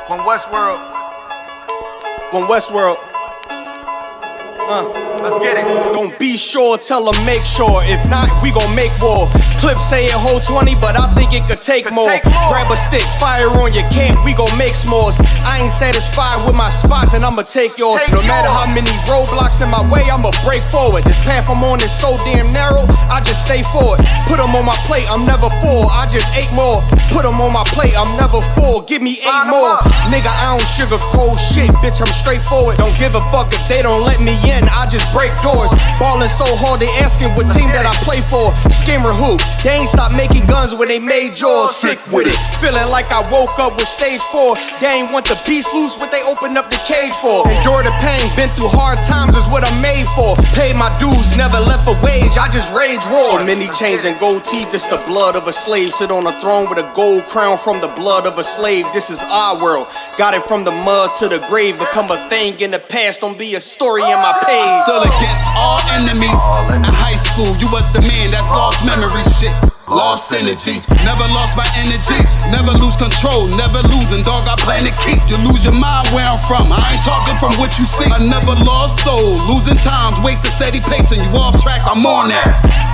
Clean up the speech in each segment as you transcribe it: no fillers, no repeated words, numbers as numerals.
When Westworld. Let's get it. Don't be sure, tell them make sure. If not, we gon' make more. Clips say it hold 20, but I think it could take more. Grab a stick, fire on your camp, we gon' make s'mores. I ain't satisfied with my spot, then I'ma take yours. No matter how many roadblocks in my way, I'ma break forward. This path I'm on is so damn narrow, I just stay forward. Put them on my plate, I'm never full, I just ate more. Put them on my plate, I'm never full, give me 8 more. Nigga, I don't sugarcoat shit, bitch, I'm straightforward. Don't give a fuck if they don't let me in, I just break doors. Ballin' so hard, they asking what team that I play for. Scammer who? They ain't stopped making guns when they made yours. Sick with it, feeling like I woke up with stage 4. They ain't want the beast loose, what they opened up the cage for. Endure the pain, been through hard times is what I'm made for. Paid my dues, never left a wage, I just rage war. So many chains and gold teeth, it's the blood of a slave. Sit on a throne with a gold crown from the blood of a slave. This is our world, got it from the mud to the grave. Become a thing in the past, don't be a story in my page. Still against all enemies. In high school, you was the man that's lost memory shit. Lost energy, never lost my energy. Never lose control, never losing, dog, I plan to keep. You lose your mind where I'm from, I ain't talking from what you see. I never lost soul, losing times, wasting steady pace, and you off track, I'm on that.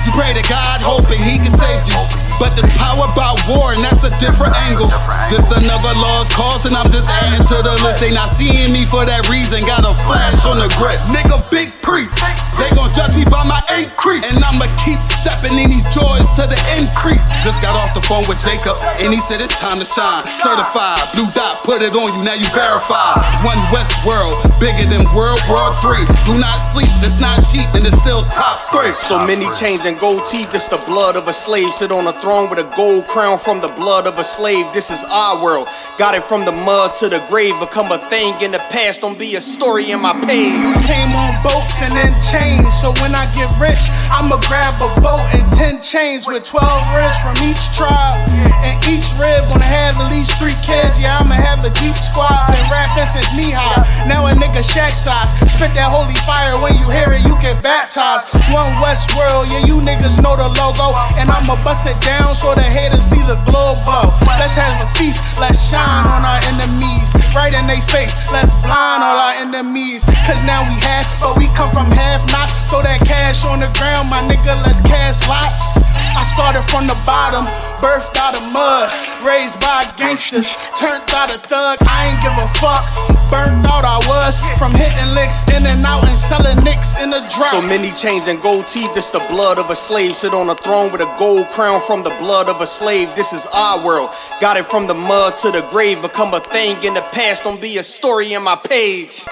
You pray to God, hoping he can save you. But there's power about war, and that's a different angle. This another lost cause, and I'm just adding to the list. They not seeing me for that reason, got a flash on the grip. Nigga, big priest, they gon' judge me by my increase. And I'ma keep stepping in these joys to the increase. Just got off the phone with Jacob, and he said it's time to shine. Certified, blue dot, put it on you, now you verified. One Westworld, bigger than World War III. Do not sleep, it's not cheap, and it's still top 3. So many chains and gold teeth, it's the blood of a slave. Sit on a throne with a gold crown from the blood of a slave. This is our world, got it from the mud to the grave. Become a thing in the past, don't be a story in my page. Came on boats and then chains, so when I get rich, I'ma grab a boat and 10 chains with 12 ribs from each tribe. And each rib gonna have at least 3 kids. Yeah, I'ma have a deep squad. Been rapping since knee high, now a nigga shack size. Spit that holy fire, when you hear it, you get baptized. One Westworld, yeah, you niggas know the logo. And I'ma bust it down so the haters see the globe glow. Let's have a feast, let's shine on our enemies. Right in they face, let's blind all our enemies. Cause now we half, but we come from half knots. Throw that cash on the ground, my nigga, let's cast lots. I started from the bottom, birthed out of mud, raised by gangsters, turned out a thug. I ain't give a fuck, burnt out I was, from hitting licks in and out and selling nicks in the drop. So many chains and gold teeth, it's the blood of a slave. Sit on a throne with a gold crown from the blood of a slave. This is our world, got it from the mud to the grave. Become a thing in the past, don't be a story in my page.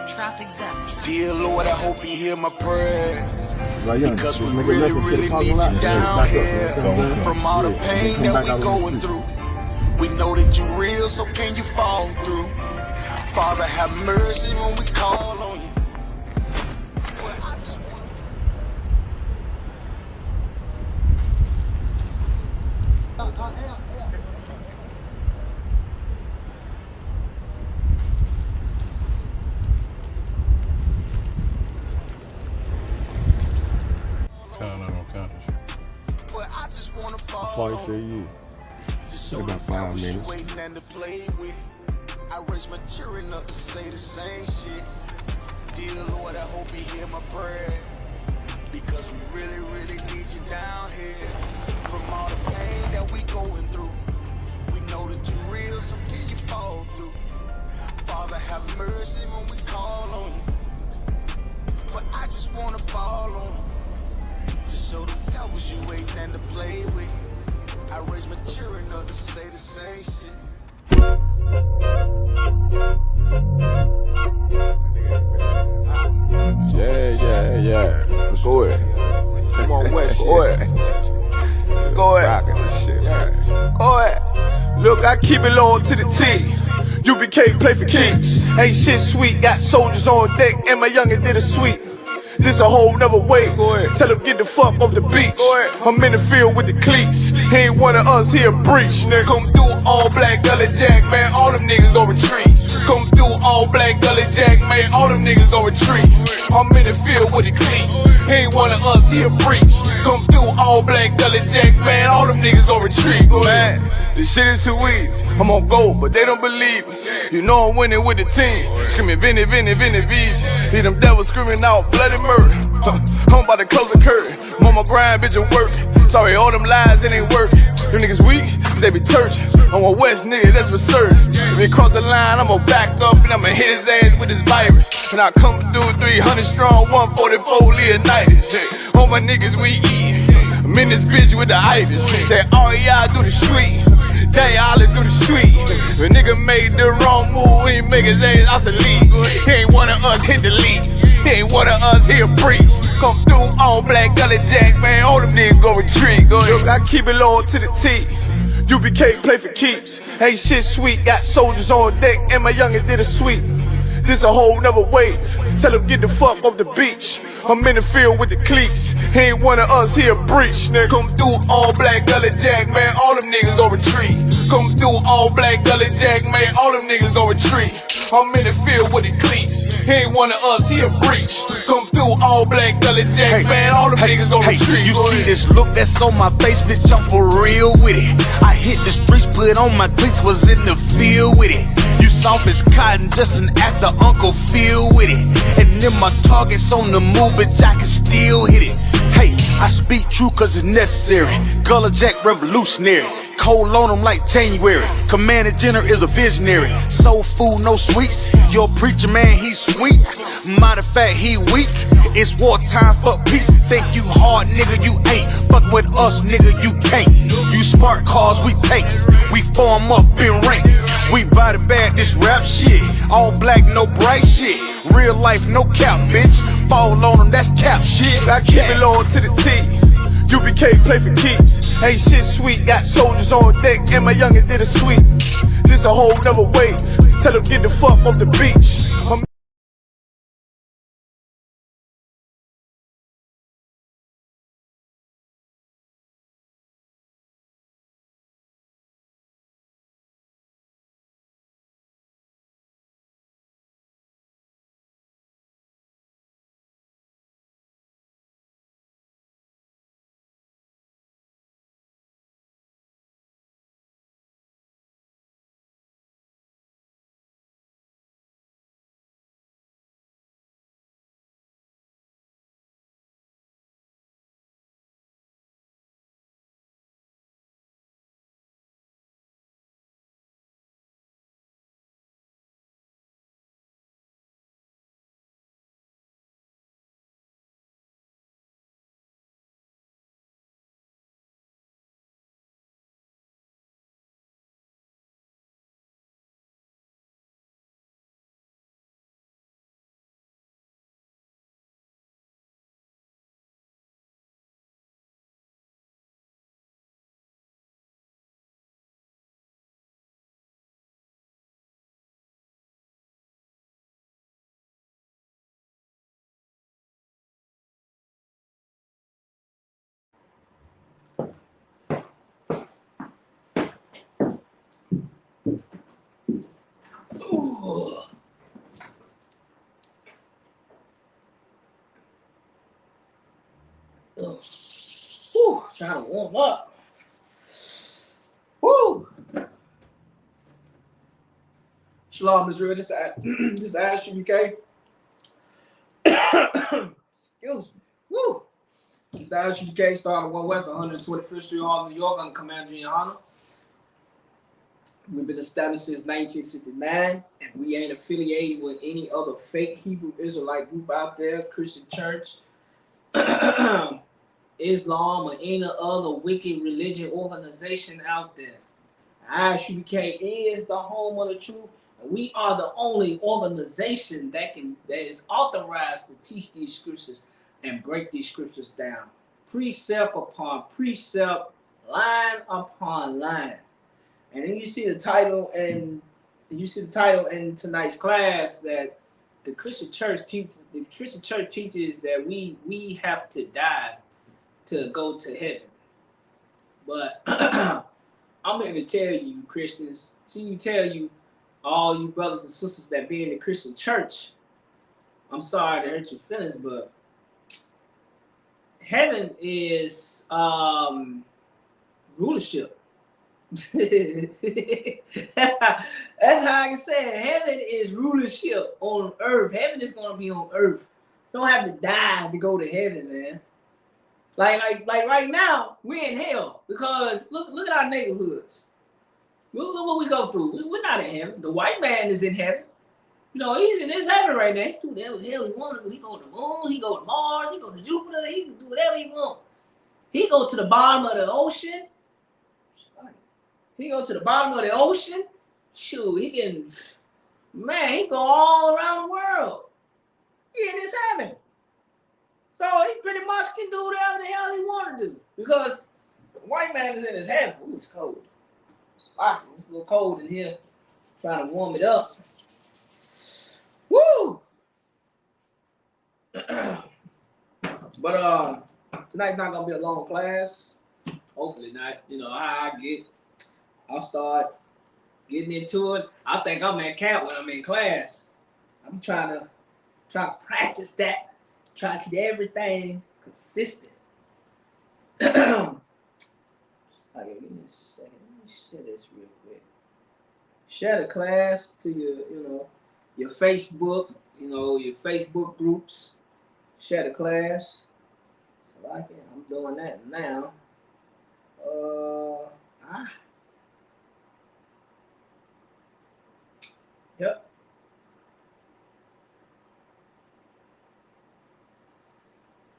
Trap exempt. Dear Lord, I hope you hear my prayers. Because we make really, a reference to really the need you parking lot. down Back up, here. man. From all the Yeah. pain Come that back we out on the going street. through. We know that you real, so can you fall through? Father, have mercy when we call on you. How far you say you? About 5 minutes. Waiting and to play with. I raise my children up to say the same shit. Dear Lord, I hope you hear my prayers. Because we really, really need you down here. From all the pain that we going through. We know that you real, so can you fall through? Father, have mercy when we call on you. but I just wanna fall on them. To show the devils you ain't nothing to play with. I raise my children up to say the same shit. Yeah. Go ahead. Come on, West. Go ahead. Go ahead. Rockin' this shit. Yeah. Go ahead. Look, I keep it low to the T. UBK play for keeps. Ain't shit sweet. Got soldiers on deck, and my youngin' did a sweep. This a whole nother way. Tell him get the fuck off the beach. I'm in the field with the cleats. He ain't one of us here breach. Nigga, come through all black gully jack, man. All them niggas gon' retreat. Come through all black gully jack, man. All them niggas gon' retreat. I'm in the field with the cleats. He ain't one of us here breach. Come through all black gully jack, man. All them niggas gon' retreat. Man, this shit is too easy. I'm on gold, but they don't believe me. You know I'm winning with the team. Screaming Vinny, Vinny, Vinny, Vici. Hear them devils screaming out bloody murder. I'm about to close the curtain. Mama grind, bitch, and work. Sorry, all them lies, it ain't working. Them niggas weak, they be church. I'm a West nigga, that's for certain. If he cross the line, I'ma back up and I'ma hit his ass with this virus. And I come through 300 strong, 144 Leonidas. All my niggas, we eat. I'm in this bitch with the itis. Say, all y'all do the street. Jay Ollie do the street. If a nigga made the wrong move, he make his ass out the league. He ain't one of us hit the league. He ain't one of us here preach. Come through all black gully jack, man. All them niggas go retreat. Go ahead. I keep it low to the T. UBK play for keeps. Ain't shit sweet. Got soldiers on deck, and my youngin' did a sweep. This a whole nother wave. Tell him get the fuck off the beach. I'm in the field with the cleats. He ain't one of us here breach. Nigga, come through all black gully jack, man. All them niggas gon' retreat. Come through all black gully jack, man. All them niggas gon' retreat. I'm in the field with the cleats. He ain't one of us here breach. Come through all black gully jack, man. All them niggas gon' retreat. You see this look that's on my face, bitch? I'm for real with it. I hit the streets, put on my cleats, was in the field with it. You soft as cotton, just an actor, Uncle Phil with it. And then my target's on the move, but I can still hit it. Hey, I speak true cause it's necessary. Gullah Jack revolutionary. Cold on him like January. Commander General is a visionary. Soul food, no sweets. Your preacher man, he's sweet. Matter of fact, he weak. It's wartime for peace. Think you hard, nigga, you ain't. Fuck with us, nigga, you can't. You smart cars, we takes. We form up in ranks. We body bag this rap shit. All black, no bright shit. Real life, no cap, bitch. Fall on them, that's cap shit. I keep it low to the T. UBK play for keeps. Ain't shit sweet. Got soldiers on deck, and my youngin' did a sweep. This a whole nother wave. Tell them get the fuck off the beach. Whew, trying to warm up. Woo! Shalom, Israel. This is Ash UBK. Excuse me. Woo! This is Ash UBK, starting 1 West, 125th Street, Hall, New York, under Commander Gianna. We've been established since 1969, and we ain't affiliated with any other fake Hebrew Israelite group out there, Christian Church, Islam, or any other wicked religion organization out there. ISUBK is the home of the truth, and we are the only organization that is authorized to teach these scriptures and break these scriptures down, precept upon precept, line upon line. And then you see the title, and in tonight's class that the Christian church teaches. The Christian church teaches that we have to die to go to heaven. But I'm here to tell you, Christians, tell you, all you brothers and sisters that be in the Christian church, I'm sorry to hurt your feelings, but heaven is rulership. That's how I can say it. Heaven is rulership on earth. Heaven is gonna be on earth. You don't have to die to go to heaven, man. Like right now, we're in hell because look at our neighborhoods. Look what we go through. We're not in heaven. The white man is in heaven. You know, he's in his heaven right now. He do whatever the hell he want to do. He go to the moon, he go to Mars, he go to Jupiter, he can do whatever he want. He go to the bottom of the ocean. He go to the bottom of the ocean. Shoot, he can, man, he go all around the world. He in his heaven. So he pretty much can do whatever the hell he want to do. Because the white man is in his heaven. Ooh, it's cold. It's hot. It's a little cold in here. Trying to warm it up. Woo! But tonight's not gonna be a long class. Hopefully not. You know how I get. I'll start getting into it. I think I'm at camp when I'm in class. I'm trying to practice that. Try to keep everything consistent. Okay, give me a second. Let me share this real quick. Share the class to your Facebook, your Facebook groups. Share the class. So I'm doing that now. Yep.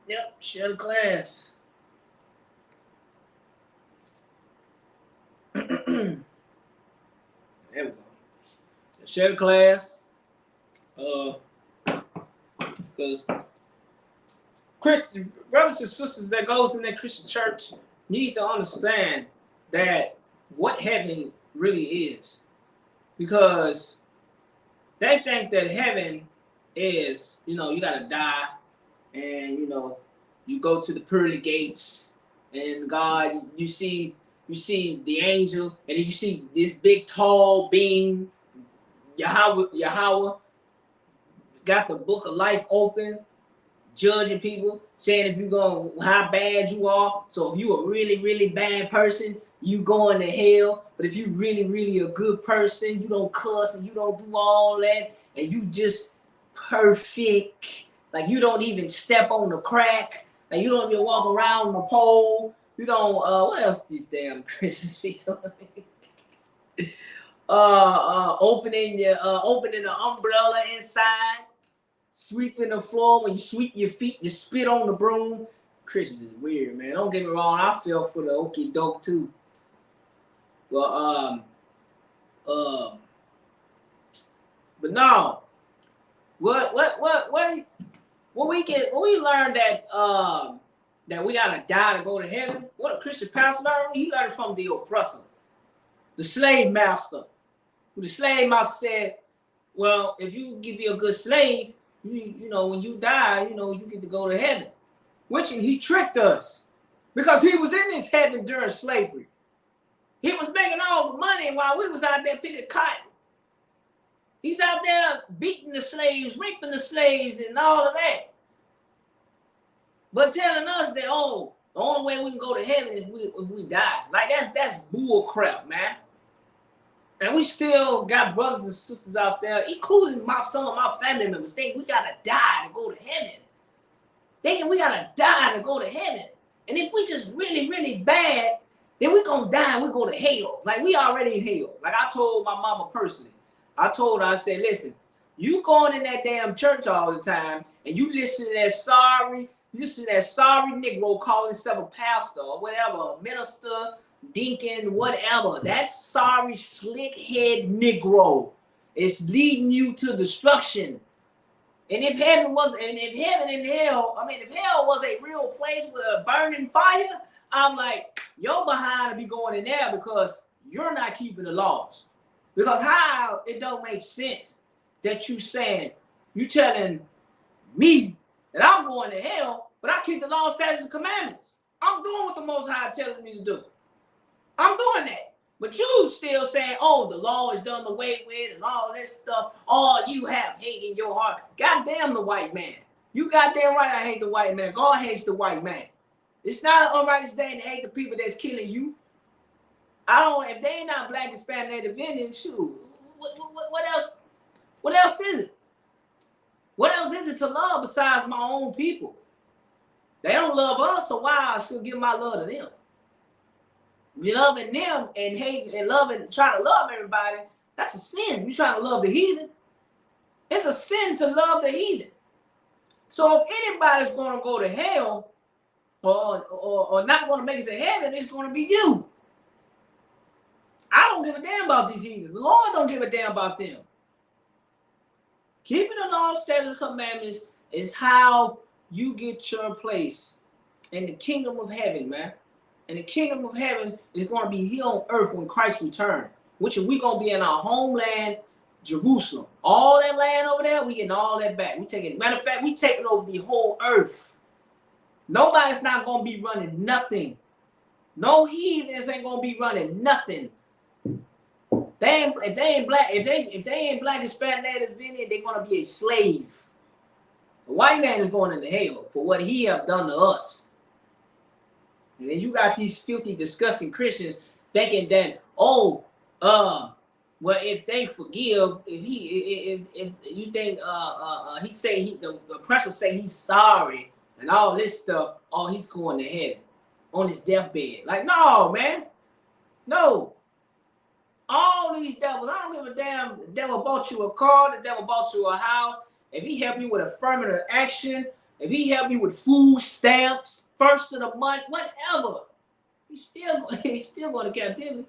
Yep, share the class. There we go. Share the class. Because Christian brothers and sisters that goes in that Christian church needs to understand that what heaven really is. Because they think that heaven is, you gotta die. And you go to the pearly gates, and God, you see the angel, and then you see this big tall being, Yahweh, got the book of life open, judging people, saying how bad you are. So if you a really, really bad person, you going to hell. But if you really, really a good person, you don't cuss and you don't do all that, and you just perfect. Like you don't even step on the crack. Like you don't even walk around the pole. You don't. What else did damn Christians speak on? Opening the umbrella inside, sweeping the floor. When you sweep your feet, you spit on the broom. Christians is weird, man. Don't get me wrong. I feel for the okie doke too. But no. When we learned that we gotta die to go to heaven, what a Christian pastor learned, he learned from the oppressor, the slave master. The slave master said, well, if you give me a good slave, you know, when you die, you get to go to heaven. Which he tricked us because he was in his heaven during slavery. He was making all the money while we was out there picking cotton. He's out there beating the slaves, raping the slaves, and all of that. But telling us that, the only way we can go to heaven is if we die. Like that's bull crap, man. And we still got brothers and sisters out there, including some of my family members, think we gotta die to go to heaven. Thinking we gotta die to go to heaven. And if we just really, really bad, then we're gonna die, we go to hell. Like we already in hell. Like I told my mama personally, I told her, I said, listen, you going in that damn church all the time and you listen to that sorry Negro calling himself a pastor or whatever, a minister, deacon, whatever. That sorry slick head Negro is leading you to destruction. And if heaven and hell, if hell was a real place with a burning fire, I'm like, your behind to be going in there because you're not keeping the laws. Because how it don't make sense that you telling me that I'm going to hell, but I keep the law, statutes, and commandments. I'm doing what the Most High telling me to do. I'm doing that. But you still saying, oh, the law is done away with and all this stuff. All you have hate in your heart. Goddamn the white man. You goddamn right I hate the white man. God hates the white man. It's not an unrighteous thing to hate the people that's killing you. If they ain't not black, Hispanic, Native Indian, shoot. What else? What else is it? What else is it to love besides my own people? They don't love us, so why I should give my love to them? Loving them and hating and loving, trying to love everybody, that's a sin. You trying to love the heathen. It's a sin to love the heathen. So if anybody's going to go to hell or not going to make it to heaven, it's going to be you. I don't give a damn about these heathens. The Lord don't give a damn about them. Keeping the law, statutes, and commandments is how you get your place in the kingdom of heaven, man. And the kingdom of heaven is going to be here on earth when Christ returns, which is we going to be in our homeland, Jerusalem. All that land over there, we getting all that back. Matter of fact, we taking over the whole earth. Nobody's not going to be running nothing. No heathens ain't going to be running nothing. If they ain't black, Hispanic, Native Indian, they're going to be a slave. The white man is going into hell for what he have done to us. And then you got these filthy, disgusting Christians thinking that, well, if they forgive, if you think the oppressor say he's sorry and all this stuff, oh, he's going to heaven on his deathbed. Like, no, man, no. All these devils, I don't give a damn. The devil bought you a car, the devil bought you a house. If he helped you with affirmative action, if he helped you with food stamps, first of the month, whatever, he's still going to captivity.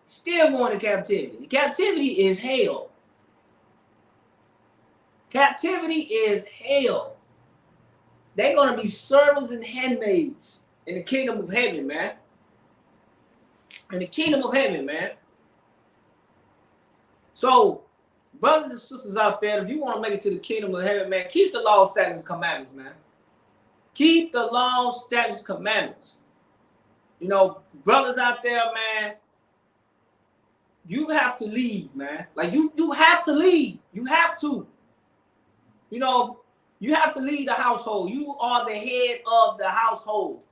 Still going to captivity. Captivity is hell. Captivity is hell. They're going to be servants and handmaids in the kingdom of heaven, man. In the kingdom of heaven, man. So, brothers and sisters out there, if you want to make it to the kingdom of heaven, man, keep the law, statutes, and commandments, man. Keep the law, statutes, and commandments. You know, brothers out there, man, you have to lead, man. Like, you have to lead. You have to. You know, you have to lead the household. You are the head of the household.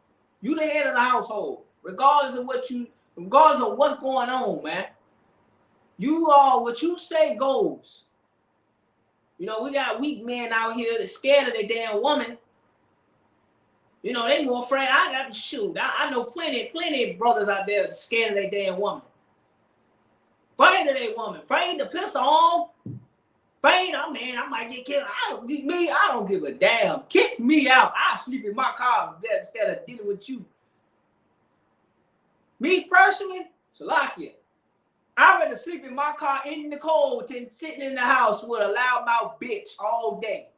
You the head of the household. Regardless of what's going on, man. You are what you say goes. You know, we got weak men out here that's scared of their damn woman. You know, they more afraid. I know plenty of brothers out there scared of their damn woman. Afraid of their woman. Afraid to piss her off. Afraid, I might get killed. I don't give a damn. Kick me out. I sleep in my car instead of dealing with you. Me personally, Salakia, I'd rather sleep in my car in the cold than sitting in the house with a loudmouth bitch all day.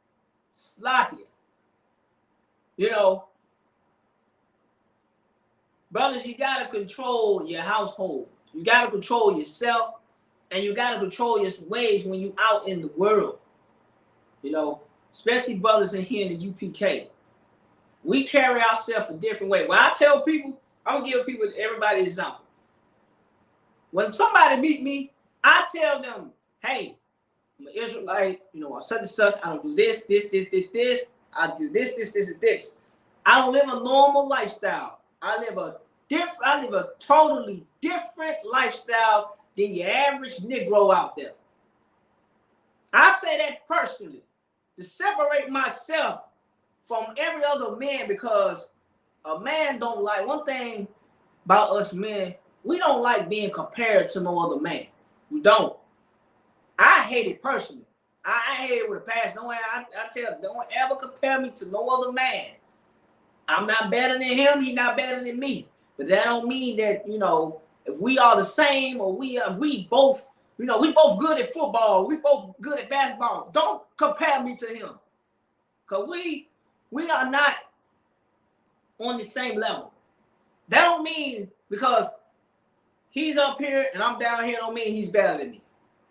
Salakia. You know, brothers, you got to control your household. You got to control yourself, and you got to control your ways when you out in the world. You know, especially brothers in here in the UPK. We carry ourselves a different way. When I tell people, I'm going to give everybody an example. When somebody meet me, I tell them, hey, I'm an Israelite, you know, I'm such and such, I don't do this. I do this. I don't live a normal lifestyle. I live a totally different lifestyle than your average Negro out there. I say that personally to separate myself from every other man, because a man don't like one thing. about us men, we don't like being compared to no other man. We don't. I hate it personally. I hate it with a passion. I tell, don't ever compare me to no other man. I'm not better than him. He's not better than me. But that don't mean that, you know, if we are the same or if we both, you know, we both good at football, we both good at basketball. Don't compare me to him. Because we are not on the same level. That don't mean because he's up here and I'm down here don't mean he's better than me.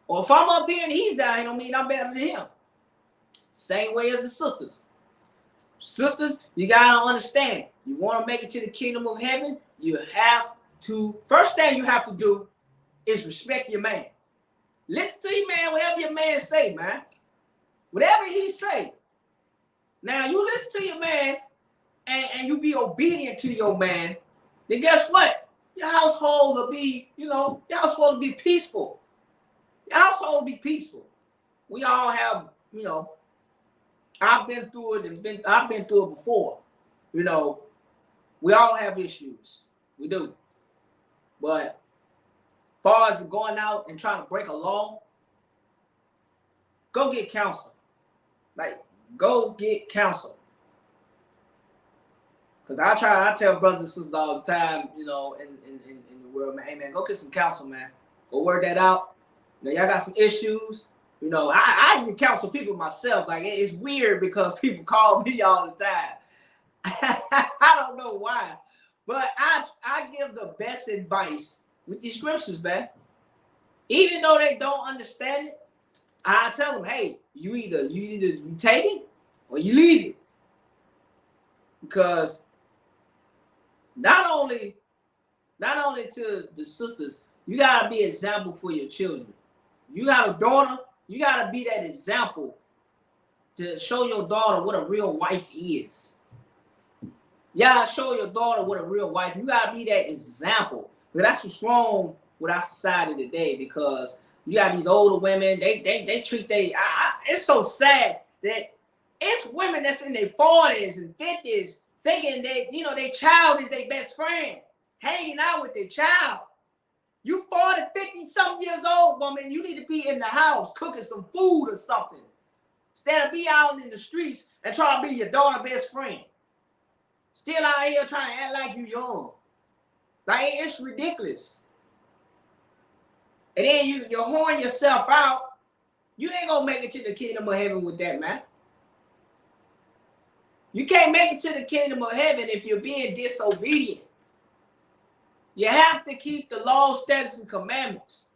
Or if I'm up here and he's down here don't mean I'm better than him. Same way as the sisters. Sisters, you got to understand, you want to make it to the kingdom of heaven, you have to, first thing you have to do is respect your man. Listen to your man, whatever your man say, man. Whatever he say. Now, you listen to your man and you be obedient to your man, then guess what? Your household will be, you know, your household will be peaceful. Your household will be peaceful. We all have, you know, I've been through it and I've been through it before. You know, we all have issues. We do. But as far as going out and trying to break a law, go get counsel. Like, go get counsel. Because I tell brothers and sisters all the time, you know, in the world, man, hey, man, go get some counsel, man. Go work that out. You know, y'all got some issues. You know, I even counsel people myself. Like, it's weird because people call me all the time. I don't know why. But I give the best advice with these scriptures, man. Even though they don't understand it, I tell them, hey, you either you take it or you leave it. Because not only to the sisters, you gotta be an example for your children. You got a daughter, you gotta be that example to show your daughter what a real wife is. Yeah, show your daughter what a real wife. You gotta be that example. But that's what's wrong with our society today, because you got these older women. They treat it's so sad that it's women that's in their 40s and 50s thinking that, you know, their child is their best friend, hanging out with their child. You 40, 50 something years old, woman, you need to be in the house cooking some food or something, instead of be out in the streets and trying to be your daughter's best friend. Still out here trying to act like you young. Like, it's ridiculous. And then you're whoring yourself out. You ain't gonna make it to the kingdom of heaven with that, man. You can't make it to the kingdom of heaven if you're being disobedient. You have to keep the law, statutes, and commandments.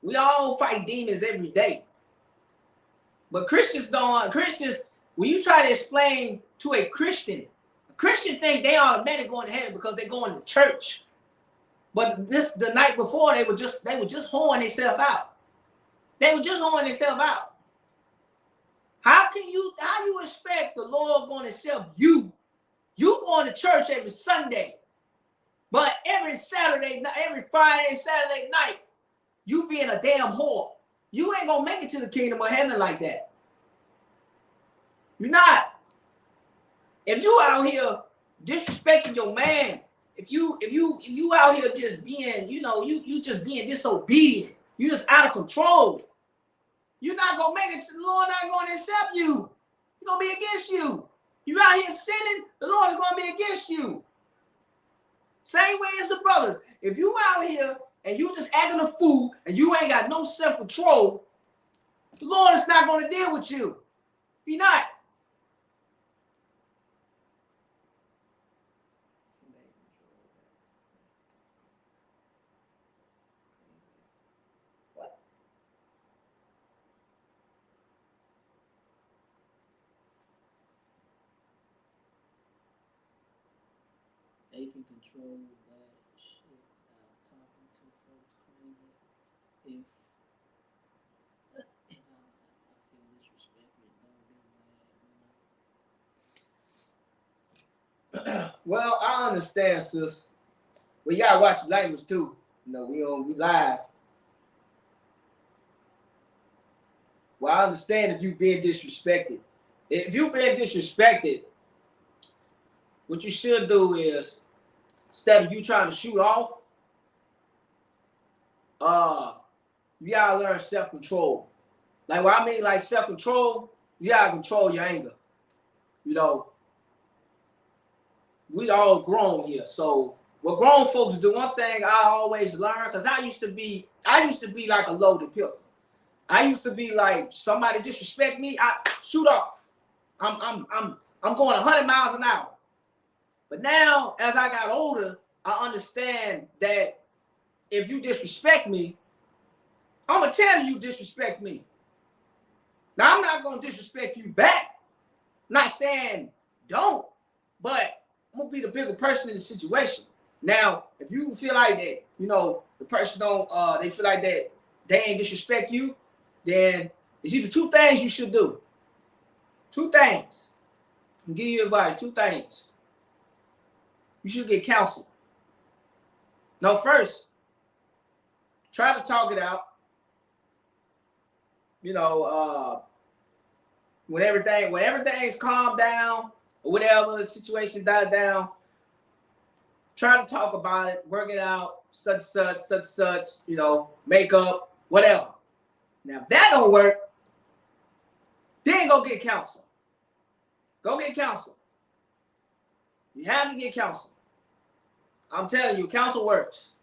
We all fight demons every day. But Christians, when you try to explain to a Christian think they automatically going to heaven because they're going to church. But the night before, they were just whoring themselves out. They were just whoring themselves out. How you expect the Lord going to accept you? You going to church every Sunday, but every Saturday, every Friday, Saturday night, you being a damn whore. You ain't gonna make it to the kingdom of heaven like that. You're not. If you out here disrespecting your man, if you out here just being, you know, you just being disobedient, you just out of control, you're not gonna make it. The Lord not gonna accept you. He's gonna be against you. You out here sinning, the Lord is gonna be against you. Same way as the brothers. If you out here and you just acting a fool and you ain't got no self-control, the Lord is not gonna deal with you. He's not. They can control that shit without talking to folks crazy. If I feel disrespected, don't be mad. Well, I understand, sis. Well, you gotta watch the language too. You know, we live. Well, I understand if you've been disrespected. If you've been disrespected, what you should do is instead of you trying to shoot off, you gotta learn self-control. Like what I mean, like self-control, you gotta control your anger. You know, we all grown here. So what grown folks do, one thing I always learn, because I used to be like a loaded pistol. I used to be like, somebody disrespect me, I shoot off. I'm going 100 miles an hour. But now, as I got older, I understand that if you disrespect me, I'm gonna tell you disrespect me. Now I'm not gonna disrespect you back. Not saying don't, but I'm gonna be the bigger person in the situation. Now, if you feel like that, you know, the person don't, they feel like that they ain't disrespect you, then it's either two things you should do. Two things. I'll give you advice. Two things. You should get counsel. No, first, try to talk it out. You know, when everything's calmed down or whatever, the situation died down, try to talk about it, work it out, such, you know, make up, whatever. Now, if that don't work, then go get counsel. Go get counsel. You have to get counsel. I'm telling you, counsel works.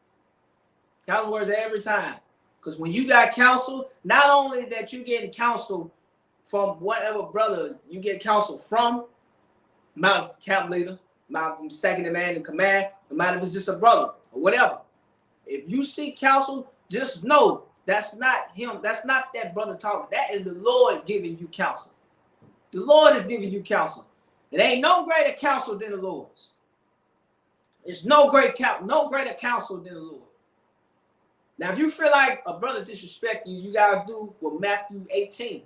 Counsel works every time. Because when you got counsel, not only that you getting counsel from whatever brother you get counsel from, not as camp leader, not from second in man in command, no matter if it's just a brother or whatever. If you seek counsel, just know that's not him. That's not that brother talking. That is the Lord giving you counsel. The Lord is giving you counsel. It ain't no greater counsel than the Lord's. It's no greater counsel than the Lord. Now, if you feel like a brother disrespect you, you gotta do what Matthew 18.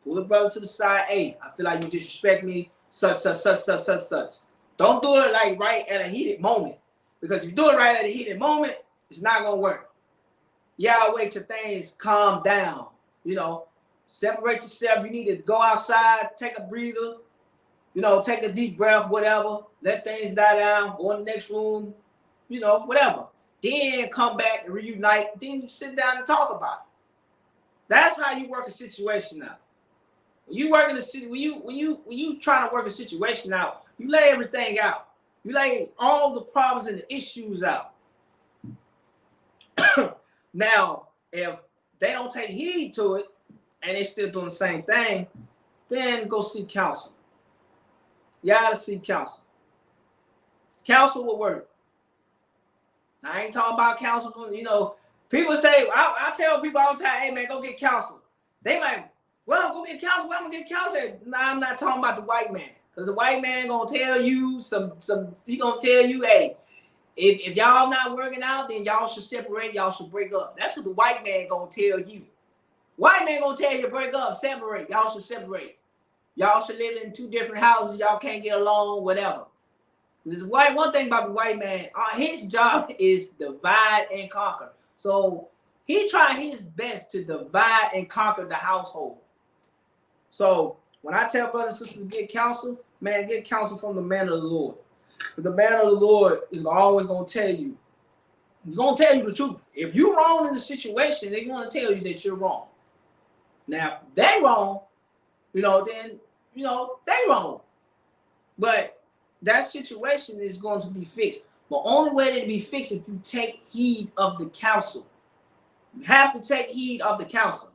Pull the brother to the side. Hey, I feel like you disrespect me. Such. Don't do it like right at a heated moment. Because if you do it right at a heated moment, it's not gonna work. You gotta wait till things calm down. You know, separate yourself. You need to go outside, take a breather. You know, take a deep breath, whatever. Let things die down. Go in the next room. You know, whatever. Then come back and reunite. Then you sit down and talk about it. That's how you work a situation out. When you work in a city, when you trying to work a situation out, you lay everything out. You lay all the problems and the issues out. Now, if they don't take heed to it and they still doing the same thing, then go seek counsel. You gotta seek counsel. Counsel will work. I ain't talking about counsel from, you know, people say, I tell people all the time, hey man, go get counsel. They like, well, go get counsel. Well, I'm gonna get counsel. Nah, I'm not talking about the white man. Because the white man gonna tell you he gonna tell you, hey, if y'all not working out, then y'all should separate, y'all should break up. That's what the white man gonna tell you. White man gonna tell you to break up, separate, y'all should separate. Y'all should live in two different houses, y'all can't get along, whatever. This white, one thing about the white man, his job is divide and conquer. So he tried his best to divide and conquer the household. So when I tell brothers and sisters get counsel, man, get counsel from the man of the Lord. The man of the Lord is always going to tell you. He's going to tell you the truth. If you're wrong in the situation, they're going to tell you that you're wrong. Now, if they're wrong, you know, then, you know, they wrong. But that situation is going to be fixed. The only way to be fixed is if you take heed of the counsel. You have to take heed of the counsel.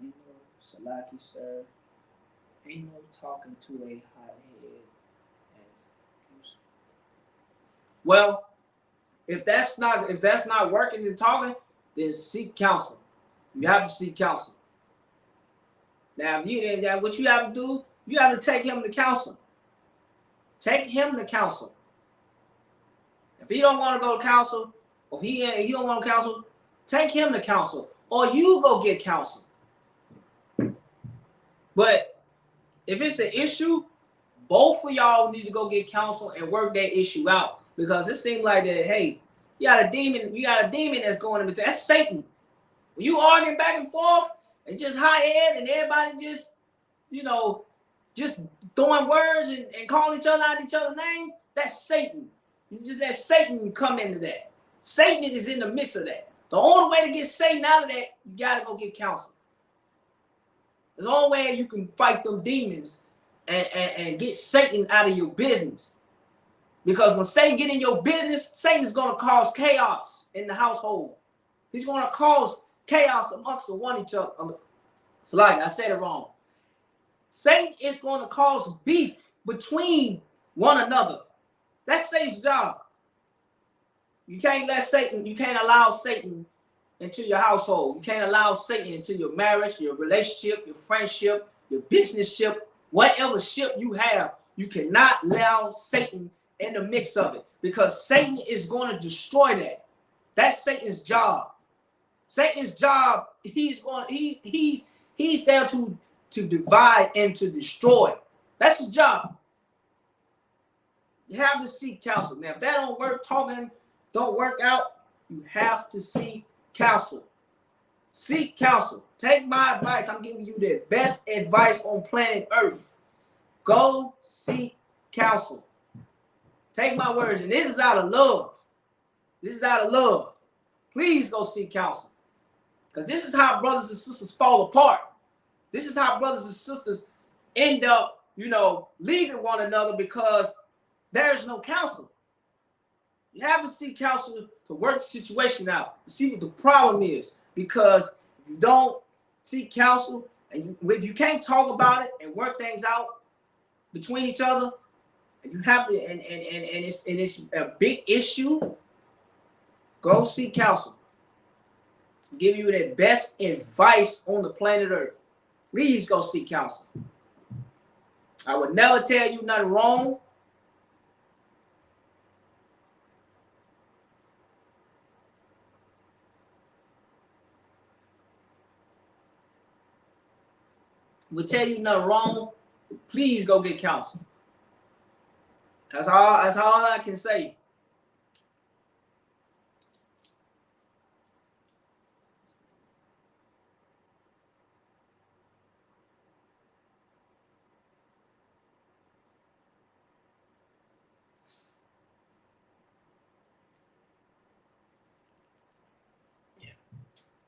Ain't no Salaki, sir. Ain't no talking to a hothead. Well, if that's not working and talking, then seek counsel. You have to seek counsel. Now, what you have to do, you have to take him to counsel. Take him to counsel. If he don't want to go to counsel, or if he don't want to counsel, take him to counsel, or you go get counsel. But if it's an issue, both of y'all need to go get counsel and work that issue out. Because it seems like that, hey, you got a demon that's going in between. That's Satan. You arguing back and forth and just high head and everybody just, you know, just throwing words and calling each other out each other's name. That's Satan. You just let Satan come into that. Satan is in the mix of that. The only way to get Satan out of that, you gotta go get counsel. There's the only way you can fight them demons and get Satan out of your business. Because when Satan get in your business, Satan is gonna cause chaos in the household. He's gonna cause chaos amongst one each other. So like I said it wrong. Satan is gonna cause beef between one another. That's Satan's job. You can't allow Satan into your household. You can't allow Satan into your marriage, your relationship, your friendship, your business ship, whatever ship you have. You cannot allow Satan in the mix of it because Satan is going to destroy that. That's Satan's job. Satan's job, he's there to divide and to destroy. That's his job. You have to seek counsel. Now, if that don't work, talking don't work out, you have to seek counsel. Seek counsel. Take my advice. I'm giving you the best advice on planet Earth. Go seek counsel. Take my words. And this is out of love. This is out of love. Please go seek counsel. Because this is how brothers and sisters fall apart. This is how brothers and sisters end up, leaving one another because there's no counsel. You have to seek counsel to work the situation out, to see what the problem is. Because if you don't seek counsel, and if you can't talk about it and work things out between each other, if you have to, and it's a big issue, go seek counsel. Give you the best advice on the planet Earth. Please go seek counsel. I would never tell you nothing wrong. Would tell you nothing wrong. Please go get counsel. That's all I can say.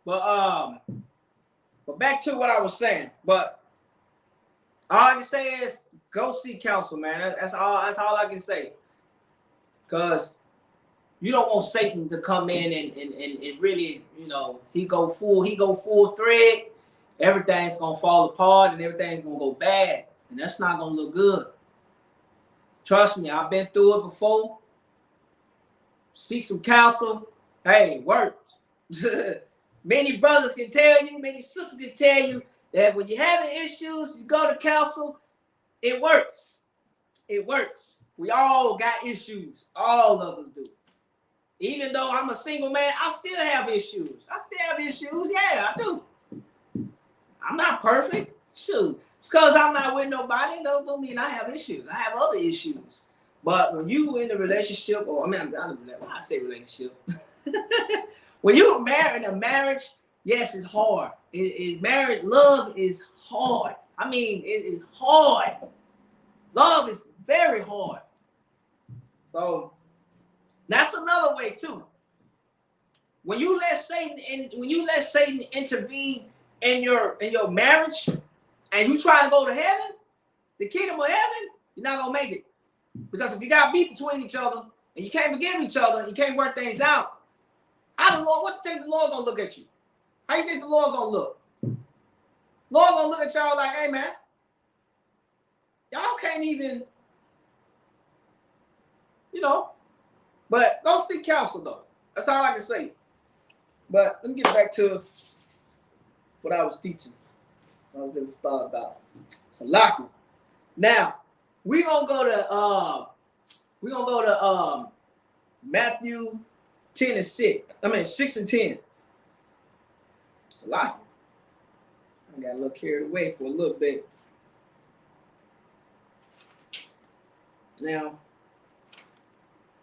But back to what I was saying. But all I can say is go seek counsel, man. That's all I can say. Because you don't want Satan to come in and really, he go full thread. Everything's gonna fall apart and everything's gonna go bad. And that's not gonna look good. Trust me, I've been through it before. Seek some counsel. Hey, it works. Many brothers can tell you, many sisters can tell you that when you're having issues, you go to counsel, it works. It works. We all got issues. All of us do. Even though I'm a single man, I still have issues. Yeah, I do. I'm not perfect. Shoot. Because I'm not with nobody, don't mean I have issues. I have other issues. But when you in a relationship, I say relationship. When you're married, a marriage, yes, it's hard. Love is hard. I mean, it is hard. Love is very hard. So that's another way too. When you let Satan intervene in your marriage, and you try to go to heaven, the kingdom of heaven, you're not gonna make it. Because if you got beef between each other and you can't forgive each other, you can't work things out. What do you think the Lord gonna look at you? How you think the Lord gonna look? Lord gonna look at y'all like, hey man, y'all can't even, but go seek counsel though. That's all I can say. But let me get back to what I was teaching. I was gonna start about Salaki. Now we're gonna go to Matthew 10 and 6. 6 and 10. Salaki. I got a little carried away for a little bit. Now,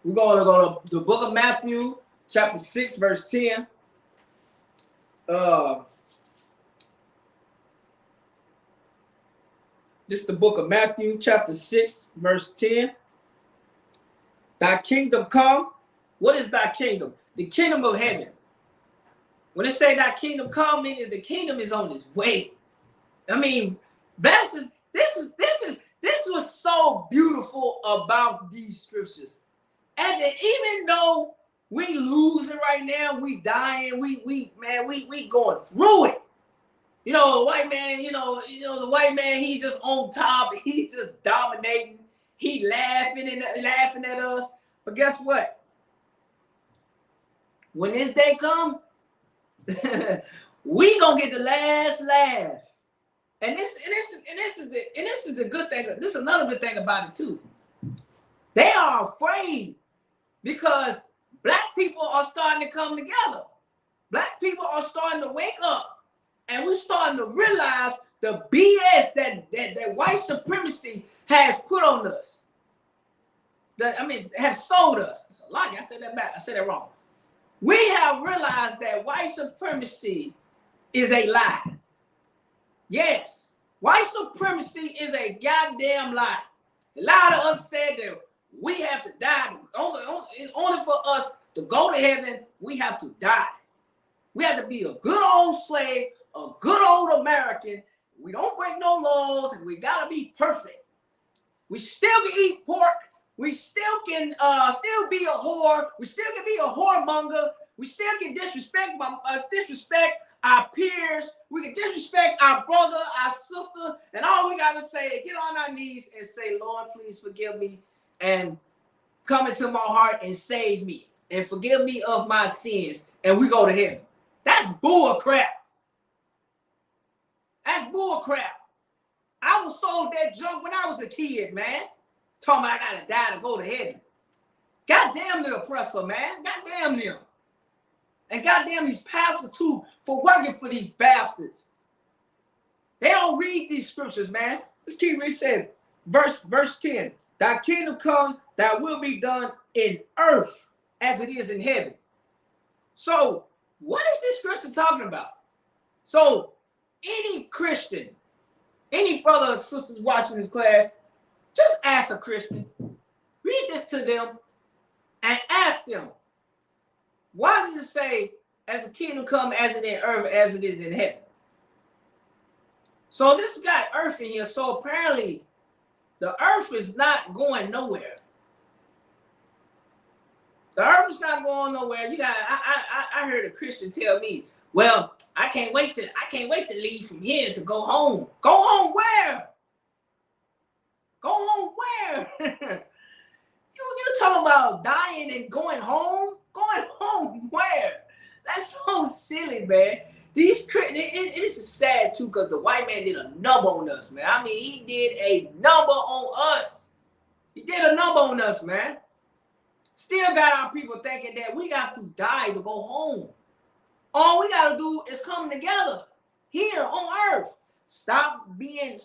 we're going to go to the book of Matthew, chapter 6, verse 10. This is the book of Matthew, chapter 6, verse 10. Thy kingdom come. What is thy kingdom? The kingdom of heaven. When it say thy kingdom come, meaning the kingdom is on its way. I mean, this was so beautiful about these scriptures. And that even though we losing right now, we dying, we going through it. You know, the white man, the white man, he's just on top, he's just dominating, he laughing at us. But guess what? When this day come, we gonna get the last laugh. And this is the good thing. This is another good thing about it too. They are afraid because black people are starting to come together. Black people are starting to wake up, and we're starting to realize the BS that white supremacy has put on us. Have sold us. It's a lie. I said that back. I said that wrong. We have realized that white supremacy is a lie. Yes, white supremacy is a goddamn lie. A lot of us said that we have to die. In order for us to go to heaven, we have to die. We have to be a good old slave, a good old American. We don't break no laws, and we gotta be perfect. We still can eat pork. We still can still be a whore. We still can be a whoremonger. We still can disrespect our peers. We can disrespect our brother, our sister, and all we gotta say is get on our knees and say, Lord, please forgive me and come into my heart and save me and forgive me of my sins, and we go to heaven. That's bull crap. That's bull crap. I was sold that junk when I was a kid, man. Talking about I gotta die to go to heaven. Goddamn the oppressor, man. Goddamn them. And goddamn these pastors too for working for these bastards. They don't read these scriptures, man. Let's keep reading. Said verse 10. Thy kingdom come, thy will be done in earth as it is in heaven. So what is this scripture talking about? So any Christian, any brother or sisters watching this class, just ask a Christian, read this to them and ask them, why does it say, as the kingdom come as it in earth, as it is in heaven? So this got earth in here. So apparently the earth is not going nowhere. The earth is not going nowhere. I heard a Christian tell me, well, I can't wait to leave from here to go home. Go home where? Go home where? you talking about dying and going home? Going home where? That's so silly, man. This is sad too, because the white man did a number on us, man. I mean, he did a number on us. He did a number on us, man. Still got our people thinking that we got to die to go home. All we got to do is come together here on earth. Stop being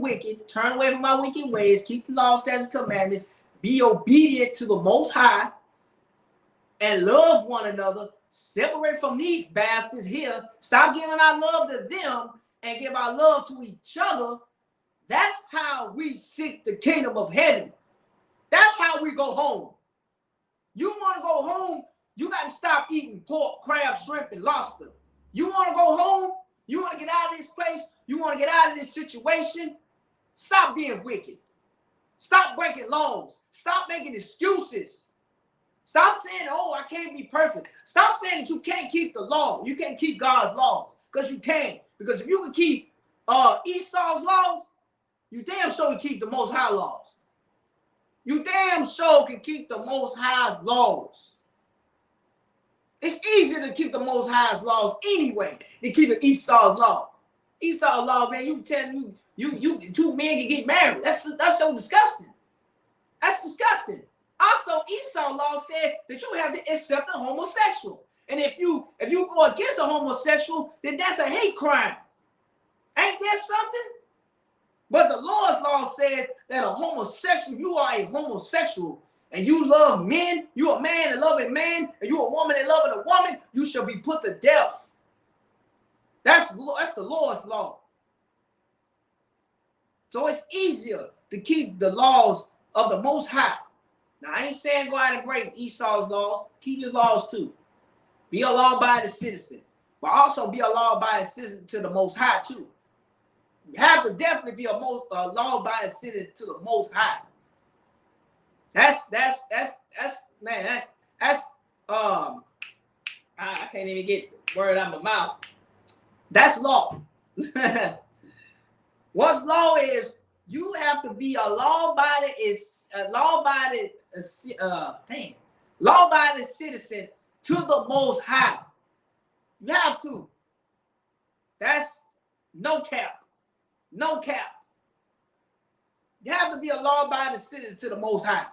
wicked. Turn away from my wicked ways. Keep the law, statutes, commandments. Be obedient to the Most High. And love one another. Separate from these bastards here. Stop giving our love to them and give our love to each other. That's how we seek the kingdom of heaven. That's how we go home. You want to go home, you got to stop eating pork, crab, shrimp, and lobster. You want to go home, you want to get out of this place, you want to get out of this situation, stop being wicked. Stop breaking laws. Stop making excuses. Stop saying, oh, I can't be perfect. Stop saying that you can't keep the law. You can't keep God's laws, because you can't. Because if you can keep Esau's laws, you damn sure can keep the Most High laws. You damn sure can keep the Most High's laws. It's easier to keep the Most High's laws anyway than keeping Esau's law. Esau's law, man, you tell me you two men can get married. That's so disgusting. That's disgusting. Also, Esau's law said that you have to accept a homosexual. And if you go against a homosexual, then that's a hate crime. Ain't that something? But the Lord's law said that a homosexual, you are a homosexual, and you love men, you a man and loving man, and you a woman and loving a woman, you shall be put to death. That's the Lord's law. So it's easier to keep the laws of the Most High. Now, I ain't saying go out and break Esau's laws. Keep his laws too. Be a law-abiding citizen, but also be a law-abiding citizen to the Most High too. You have to definitely be a law-abiding citizen to the Most High. That's I can't even get the word out of my mouth. That's law. What's law is you have to be a law-abiding citizen to the Most High. You have to. That's no cap. No cap. You have to be a law-abiding citizen to the Most High.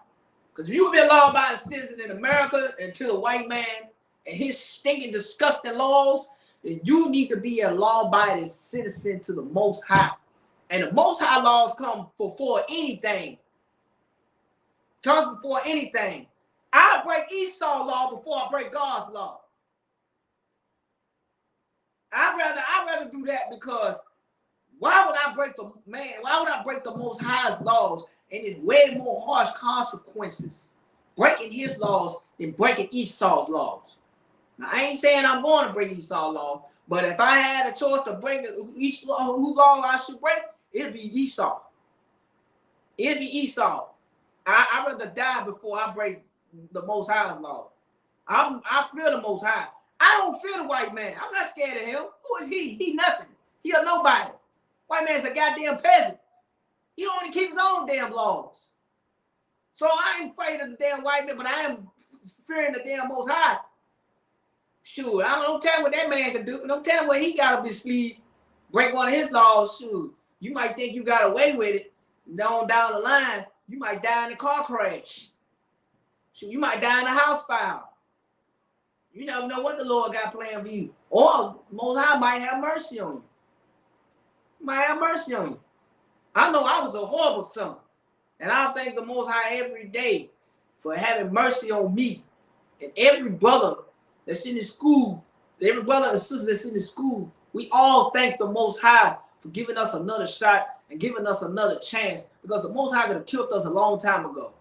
Because if you be a law-abiding citizen in America and to the white man and his stinking, disgusting laws, then you need to be a law-abiding citizen to the Most High. And the Most High laws come before anything. Comes before anything. I break Esau's law before I break God's law. I'd rather do that because why would I break the Most High's laws and it's way more harsh consequences breaking his laws than breaking Esau's laws? Now I ain't saying I'm going to break Esau's law, but if I had a choice to break whose law I should break, it'd be Esau. It'd be Esau. I'd rather die before I break the Most High's law. I fear the Most High. I don't fear the white man. I'm not scared of him. Who is he? He nothing. He a nobody. White man's a goddamn peasant. He don't want to keep his own damn laws. So I ain't afraid of the damn white man, but I am fearing the damn Most High. Shoot, don't tell me what that man can do. Don't tell me what he got up his sleeve. Break one of his laws. Shoot, you might think you got away with it. Down the line, you might die in a car crash. Shoot, you might die in a house fire. You never know what the Lord got planned for you. Or Most High might have mercy on you. Might have mercy on you. I know I was a horrible son. And I thank the Most High every day for having mercy on me. And every brother that's in the school, every brother and sister that's in the school, we all thank the Most High for giving us another shot and giving us another chance. Because the Most High could have killed us a long time ago.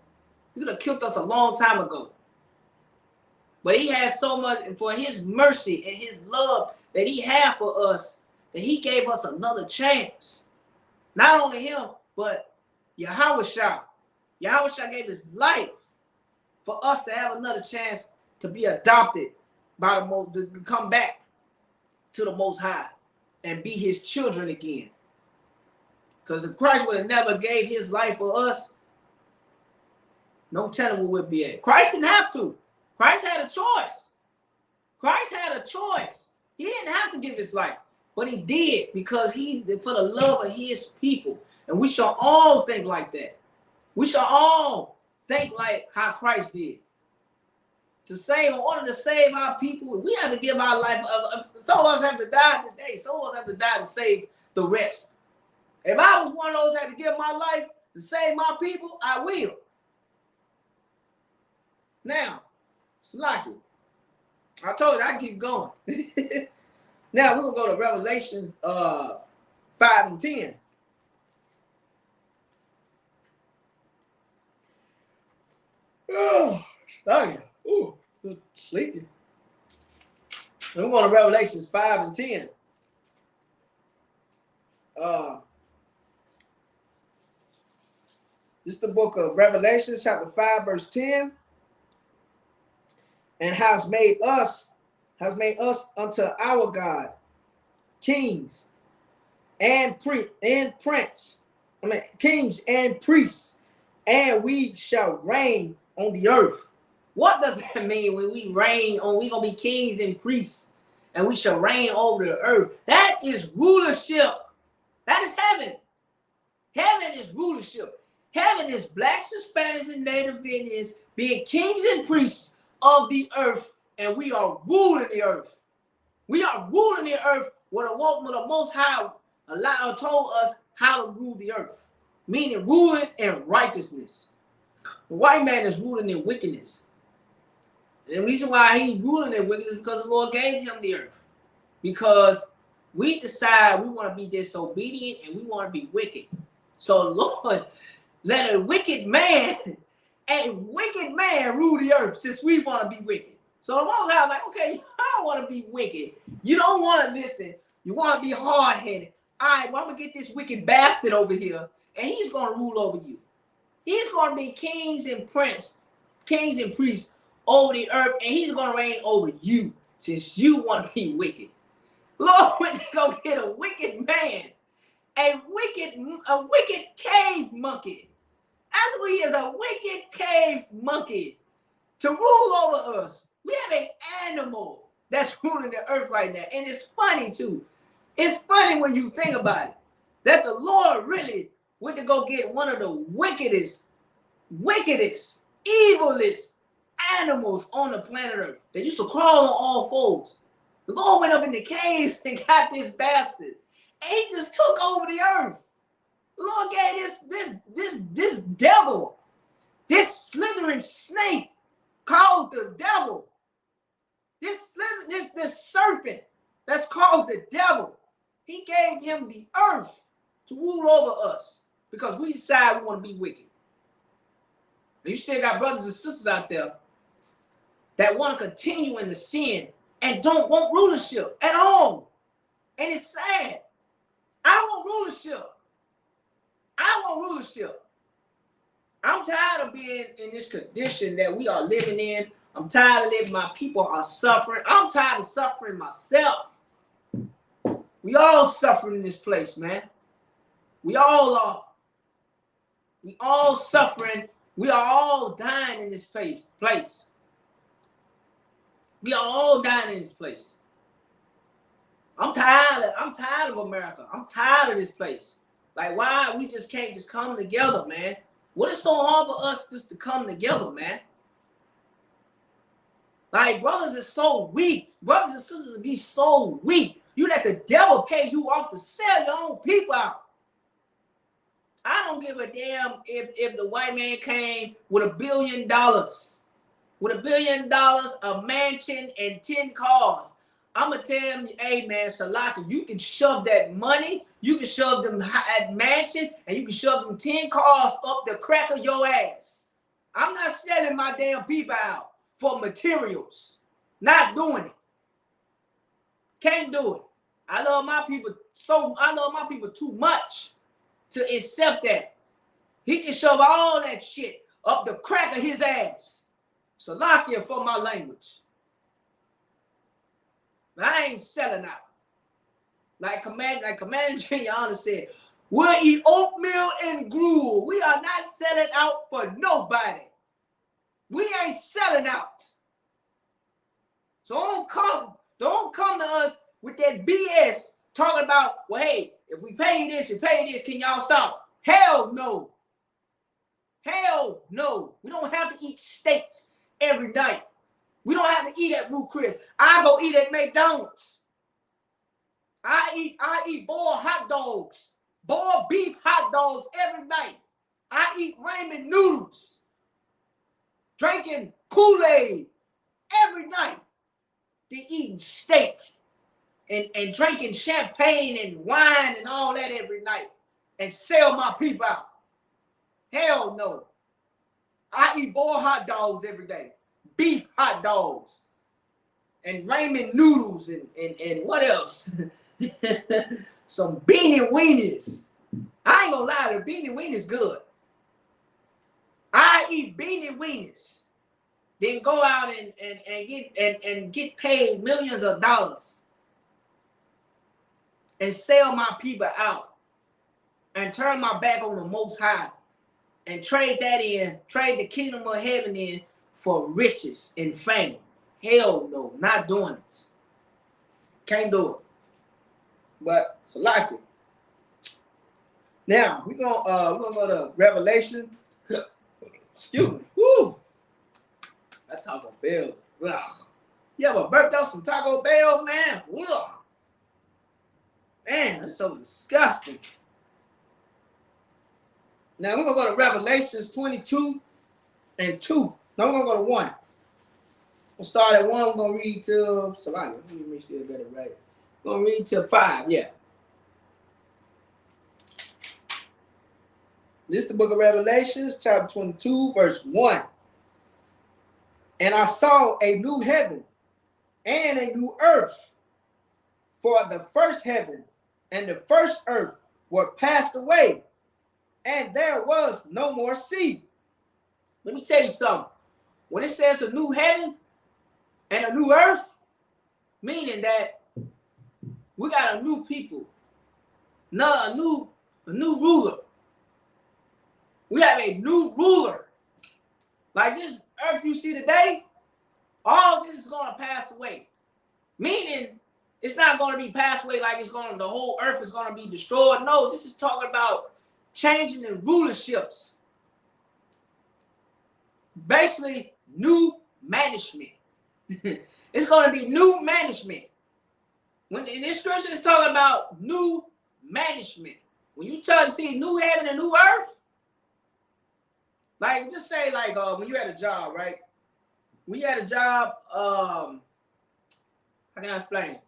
He could have killed us a long time ago. But he has so much for his mercy and his love that he had for us, that he gave us another chance. Not only him, but Yahushua. Yahushua gave his life for us to have another chance to be adopted by the Most, to come back to the Most High and be his children again. Because if Christ would have never gave his life for us, no telling where we'd be at. Christ didn't have to. Christ had a choice. Christ had a choice. He didn't have to give his life, but he did because he, for the love of his people. And we shall all think like that. We shall all think like how Christ did. In order to save our people, we have to give our life. Some of us have to die today. Some of us have to die to save the rest. If I was one of those that had to give my life to save my people, I will. Now, Slacky, I told you I keep going. Now we're gonna go to Revelations 5 and 10. Oh, sorry. Ooh, sleepy. We're going to Revelations 5 and 10. This is the book of Revelation, chapter 5, verse 10. And has made us unto our God kings and priests, and we shall reign on the earth. What does that mean when we reign on? We're gonna be kings and priests, and we shall reign over the earth. That is rulership. That is heaven. Heaven is rulership. Heaven is blacks, Hispanics, and Native Indians being kings and priests of the earth, and we are ruling the earth. We are ruling the earth when the Most High told us how to rule the earth, meaning ruling in righteousness. The white man is ruling in wickedness. And the reason why he's ruling in wickedness is because the Lord gave him the earth. Because we decide we want to be disobedient and we want to be wicked. So Lord, let a wicked man rule the earth since we want to be wicked. So the Most High was like, okay, I don't want to be wicked. You don't want to listen. You want to be hard-headed. All right, well, I'm going to get this wicked bastard over here, and he's going to rule over you. He's going to be kings and priests over the earth, and he's going to reign over you since you want to be wicked. Lord went to go get a wicked man, a wicked cave monkey. That's what he is, a wicked cave monkey to rule over us. We have an animal that's ruling the earth right now. And it's funny too. It's funny when you think about it, that the Lord really went to go get one of the wickedest, evilest animals on the planet Earth. They used to crawl on all fours. The Lord went up in the caves and got this bastard. And he just took over the earth. The Lord gave this devil, this slithering snake called the devil. This serpent that's called the devil. He gave him the earth to rule over us because we decide we want to be wicked. But you still got brothers and sisters out there that want to continue in the sin and don't want rulership at all. And it's sad. I want rulership. I'm tired of being in this condition that we are living in. I'm tired of living. My people are suffering. I'm tired of suffering myself. We all suffering in this place, man. We all are. We all suffering. We are all dying in this place. We are all dying in this place. I'm tired of America. I'm tired of this place. Like, why we just can't just come together, man? What is so hard for us just to come together, man? Like, brothers are so weak. Brothers and sisters be so weak. You let the devil pay you off to sell your own people out. I don't give a damn if the white man came with $1 billion. With $1 billion, a mansion, and 10 cars. I'm going to tell him, hey, man, Salaka, you can shove that money, you can shove them at mansion, and you can shove them 10 cars up the crack of your ass. I'm not selling my damn people out for materials. Not doing it. Can't do it. I love my people too much to accept that. He can shove all that shit up the crack of his ass. Salakia for my language. I ain't selling out. Like Commander Gianna said, we'll eat oatmeal and gruel. We are not selling out for nobody. We ain't selling out. So don't come to us with that BS talking about, well, hey, if we pay you this, can y'all stop? Hell no. Hell no. We don't have to eat steaks every night. We don't have to eat at Ruth Chris. I go eat at McDonald's. I eat boiled hot dogs, boiled beef hot dogs every night. I eat ramen noodles, drinking Kool-Aid every night. They're eating steak and drinking champagne and wine and all that every night and sell my people out. Hell no. I eat boiled hot dogs every day. Beef hot dogs and ramen noodles and what else? Some beanie weenies. I ain't gonna lie, the beanie weenies good. I eat beanie weenies, then go out and get paid millions of dollars and sell my people out and turn my back on the Most High and trade the kingdom of heaven in for riches and fame. Hell no, not doing it. Can't do it. But it's like it. Now we're gonna go to Revelation. Excuse me. Woo! That Taco Bell. Ugh. You ever burped out some Taco Bell, man? Ugh. Man, that's so disgusting. Now we're gonna go to Revelations 22 and 2. Now we're gonna go to 1. We'll start at 1. We're gonna read till Salaki. Let me make sure I got it right. Gonna read till 5, yeah. This is the book of Revelations, chapter 22, verse 1. And I saw a new heaven and a new earth, for the first heaven and the first earth were passed away, and there was no more sea. Let me tell you something. When it says a new heaven and a new earth, meaning that we got a new people, a new ruler. We have a new ruler. Like this earth you see today, all this is going to pass away. Meaning, it's not going to be passed away like the whole earth is going to be destroyed. No, this is talking about changing the rulerships. Basically, new management. It's going to be new management. When in this scripture is talking about new management. When you try to see new heaven and new earth, like just say like when you had a job, right? When you had a job, how can I explain it?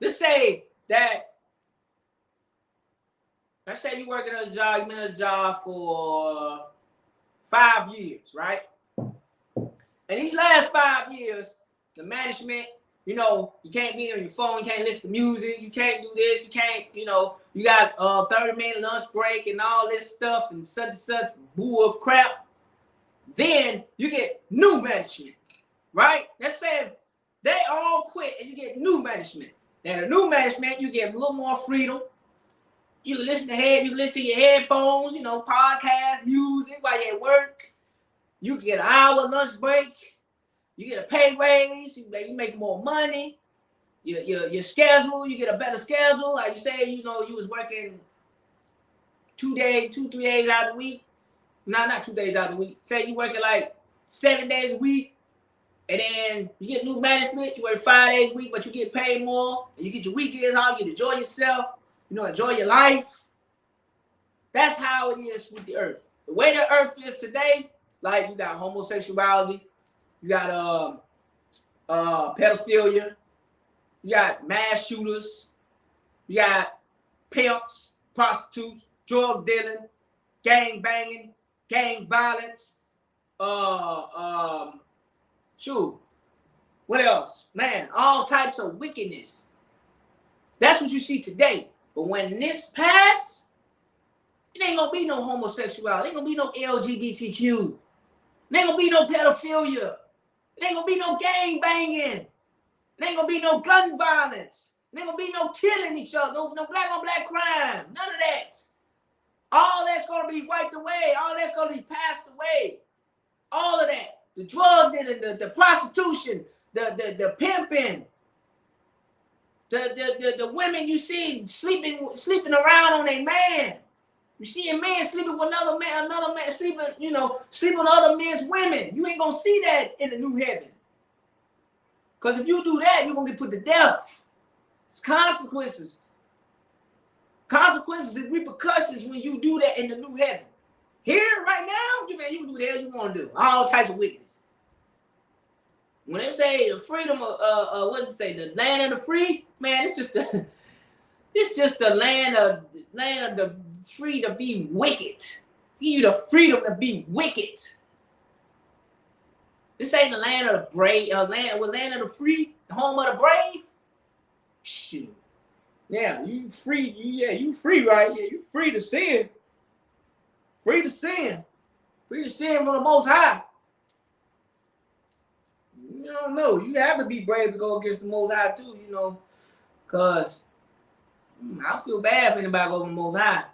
Let's say let's say you're working at a job, you've been at a job for 5 years, right? And these last 5 years, the management, you can't be on your phone, you can't listen to music, you can't do this, you can't, you got 30-minute lunch break and all this stuff and such bull crap. Then you get new management, right? Let's say they all quit and you get new management. Now the new management, you get a little more freedom. You can listen to your headphones, podcasts, music while you're at work. You get an hour lunch break. You get a pay raise. You make more money. Your schedule, you get a better schedule. Like you say, you was working 3 days out of the week. No, not 2 days out of the week. Say you working like 7 days a week. And then you get new management. You work 5 days a week, but you get paid more. And you get your weekends off. You get to enjoy yourself. Enjoy your life. That's how it is with the earth. The way the earth is today, like you got homosexuality, you got pedophilia, you got mass shooters, you got pimps, prostitutes, drug dealing, gang banging, gang violence, what else? Man, all types of wickedness. That's what you see today. But when this pass, it ain't gonna be no homosexuality. It ain't gonna be no LGBTQ. It ain't gonna be no pedophilia. It ain't gonna be no gang banging. It ain't gonna be no gun violence. It ain't gonna be no killing each other. No black on black crime. None of that. All that's gonna be wiped away. All that's gonna be passed away. All of that. The drug dealing, the prostitution, the pimping. The women you see sleeping around on a man. You see a man sleeping with another man sleeping with other men's women. You ain't gonna see that in the new heaven. Because if you do that, you're gonna get put to death. It's consequences. Consequences and repercussions when you do that in the new heaven. Here, right now, you can do what the hell you want to do. All types of wickedness. When they say the freedom of what does it say? The land of the free, man, it's just the land of the free to be wicked. Give you the freedom to be wicked. This ain't the land of the brave, land of the free, the home of the brave. Shoot. Yeah, you free, you free, right? Yeah, you free to sin. Free to sin. Free to sin from the Most High. You don't know. You have to be brave to go against the Most High too, because I feel bad if anybody goes to the Most High. I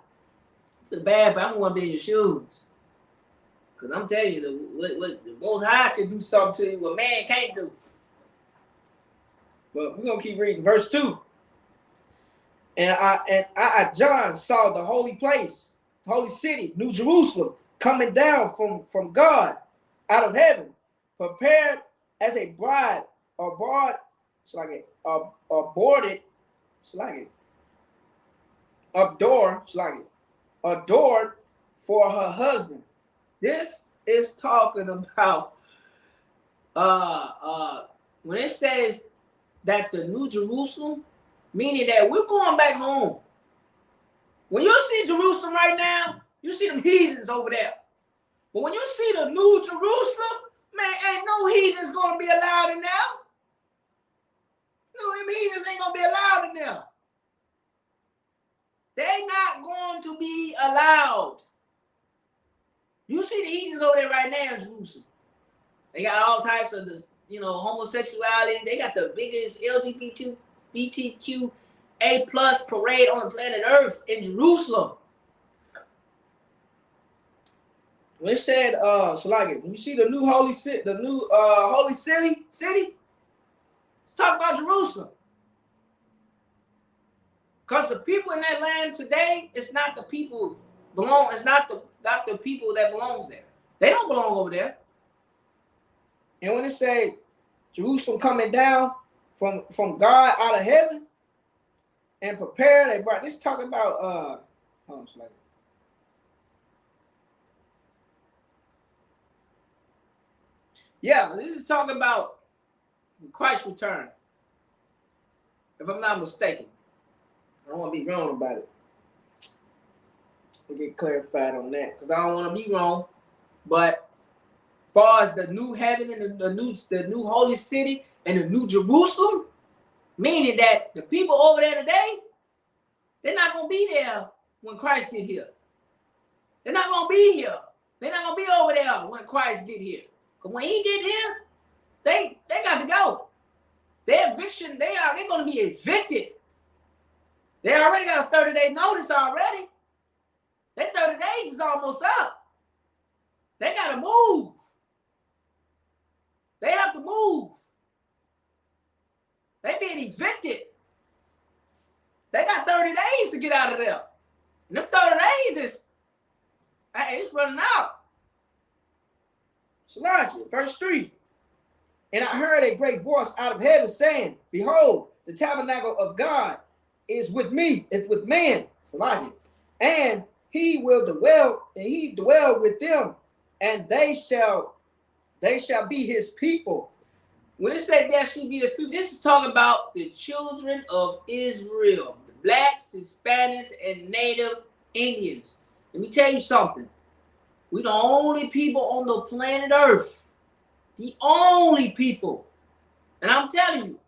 feel bad, but I don't want to be in your shoes. Because I'm telling you, what the Most High can do something to you what man can't do. But we're going to keep reading. Verse 2. And I, John, saw the holy place, the holy city, New Jerusalem, coming down from God out of heaven, prepared as a bride, adored for her husband. This is talking about when it says that the New Jerusalem meaning that we're going back home. When you see Jerusalem right now, you see them heathens over there. But when you see the new Jerusalem, man, ain't no heathens gonna be allowed in there. No, them heathens ain't gonna be allowed in there. They're not going to be allowed. You see the heathens over there right now in Jerusalem. They got all types of the, homosexuality. They got the biggest LGBTQA+ parade on the planet Earth in Jerusalem. When it said, Shalagi, when you see the new holy city, holy city, let's talk about Jerusalem. Because the people in that land today, it's not the people it's not the people that belongs there. They don't belong over there. And when it say Jerusalem coming down from God out of heaven and prepare, they brought this talking about yeah, this is talking about Christ's return. If I'm not mistaken. I don't want to be wrong about it. We'll get clarified on that because I don't want to be wrong. But as far as the new heaven and the new holy city and the new Jerusalem, meaning that the people over there today, they're not going to be there when Christ get here. They're not going to be here. They're not going to be over there when Christ get here. Because when he get here, they got to go. Their eviction, they're going to be evicted. They already got a 30-day notice already. That 30 days is almost up. They got to move. They have to move. They being evicted. They got 30 days to get out of there. And them 30 days it's running out. Salakia, verse 3. And I heard a great voice out of heaven saying, behold, the tabernacle of God is with me, it's with man, Salakia, and he will dwell, and he dwell with them, and they shall be his people. When it said that should be his people, this is talking about the children of Israel, the blacks, Hispanics, and native Indians. Let me tell you something. We're the only people on the planet Earth. The only people. And I'm telling you,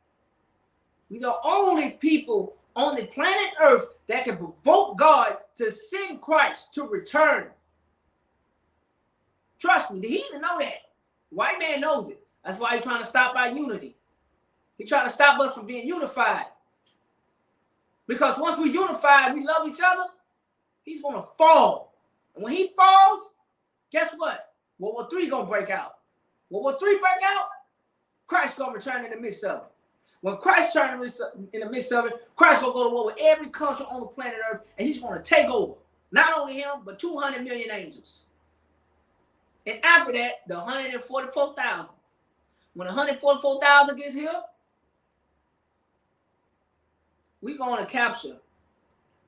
we're the only people on the planet Earth that can provoke God to send Christ to return. Trust me, the heathen know that. The white man knows it. That's why he's trying to stop our unity. He's trying to stop us from being unified. Because once we unify and we love each other, he's going to fall. And when he falls, guess what? World War III going to break out. World War III break out, Christ going to return in the mix of it. When Christ turns in the mix of it, Christ going to go to war with every country on the planet Earth, and he's going to take over. Not only him, but 200 million angels. And after that, the 144,000. When 144,000 gets here, we're going to capture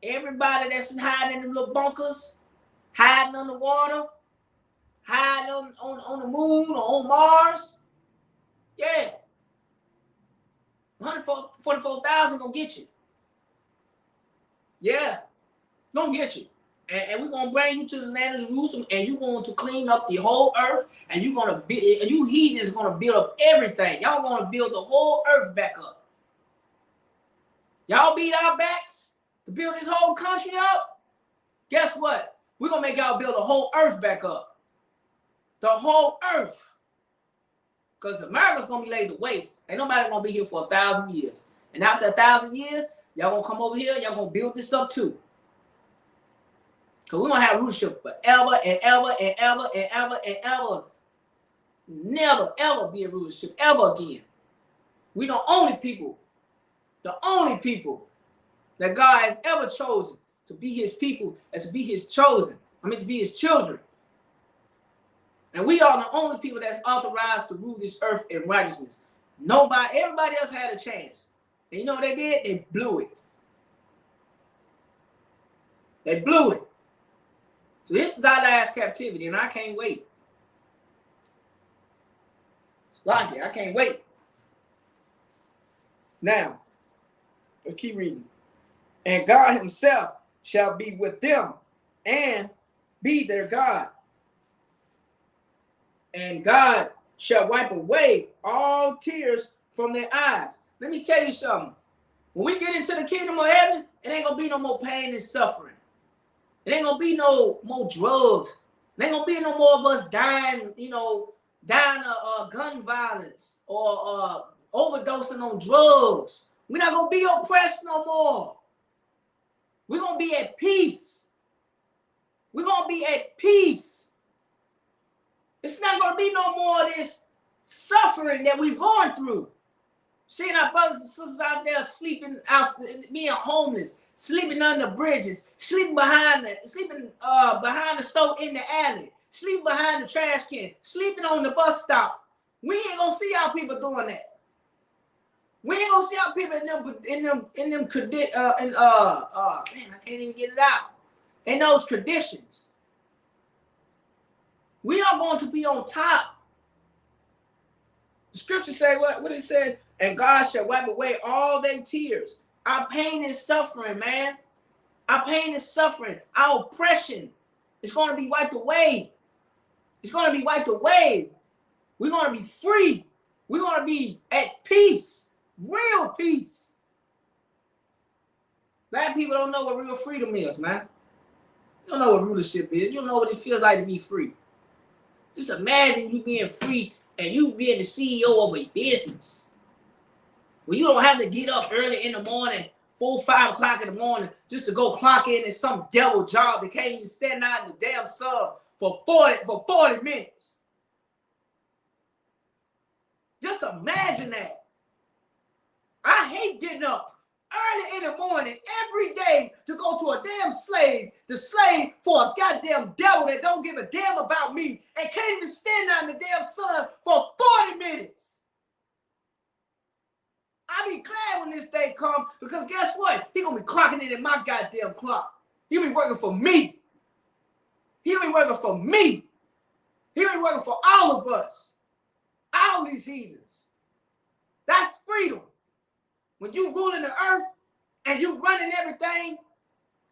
everybody that's hiding in them little bunkers, hiding underwater, hiding on the moon or on Mars. Yeah. 144,000 gonna get you. Yeah. Gonna get you. And we're gonna bring you to the land of Jerusalem, and you're going to clean up the whole earth, and you're gonna be, and you heathens gonna build up everything. Y'all gonna build the whole earth back up. Y'all beat our backs to build this whole country up. Guess what? We're gonna make y'all build the whole earth back up. The whole earth. Because America's gonna be laid to waste. Ain't nobody gonna be here for 1,000 years. And after 1,000 years, y'all gonna come over here, y'all gonna build this up too. Because we're gonna have rulership forever and ever and ever and ever and ever. Never ever be a rulership ever again. We the only people that God has ever chosen to be his people and to be his chosen. To be his children. And we are the only people that's authorized to rule this earth in righteousness. Everybody else had a chance. And you know what they did? They blew it. They blew it. So this is our last captivity, and I can't wait. It's like it. I can't wait. Now, Let's keep reading. And God himself shall be with them and be their God. And God shall wipe away all tears from their eyes. Let me tell you something. When we get into the kingdom of heaven, it ain't going to be no more pain and suffering. It ain't going to be no more drugs. It ain't going to be no more of us dying, dying of gun violence or overdosing on drugs. We're not going to be oppressed no more. We're going to be at peace. We're going to be at peace. It's not going to be no more of this suffering that we're going through. Seeing our brothers and sisters out there sleeping, being homeless, sleeping under bridges, sleeping behind the stove in the alley, sleeping behind the trash can, sleeping on the bus stop. We ain't gonna see our people doing that. We ain't gonna see our people man, I can't even get it out. In those traditions. We are going to be on top. The scripture say what it said, and God shall wipe away all their tears. Our pain is suffering, man. Our pain is suffering. Our oppression is going to be wiped away. It's going to be wiped away. We're going to be free. We're going to be at peace, real peace. A lot of people don't know what real freedom is, man. You don't know what rulership is. You don't know what it feels like to be free. Just imagine you being free and you being the CEO of a business. Where you don't have to get up early in the morning, 4, 5 o'clock in the morning, just to go clock in some devil job that can't even stand out in the damn sun for 40 minutes. Just imagine that. I hate getting up early in the morning every day to go to a damn slave to slave for a goddamn devil that don't give a damn about me and can't even stand out in the damn sun for 40 minutes. I be glad when this day come because guess what? He gonna be clocking it in my goddamn clock. He be working for me. He be working for me. He be working for all of us. All these heathens. That's freedom. When you ruling the earth and you running everything,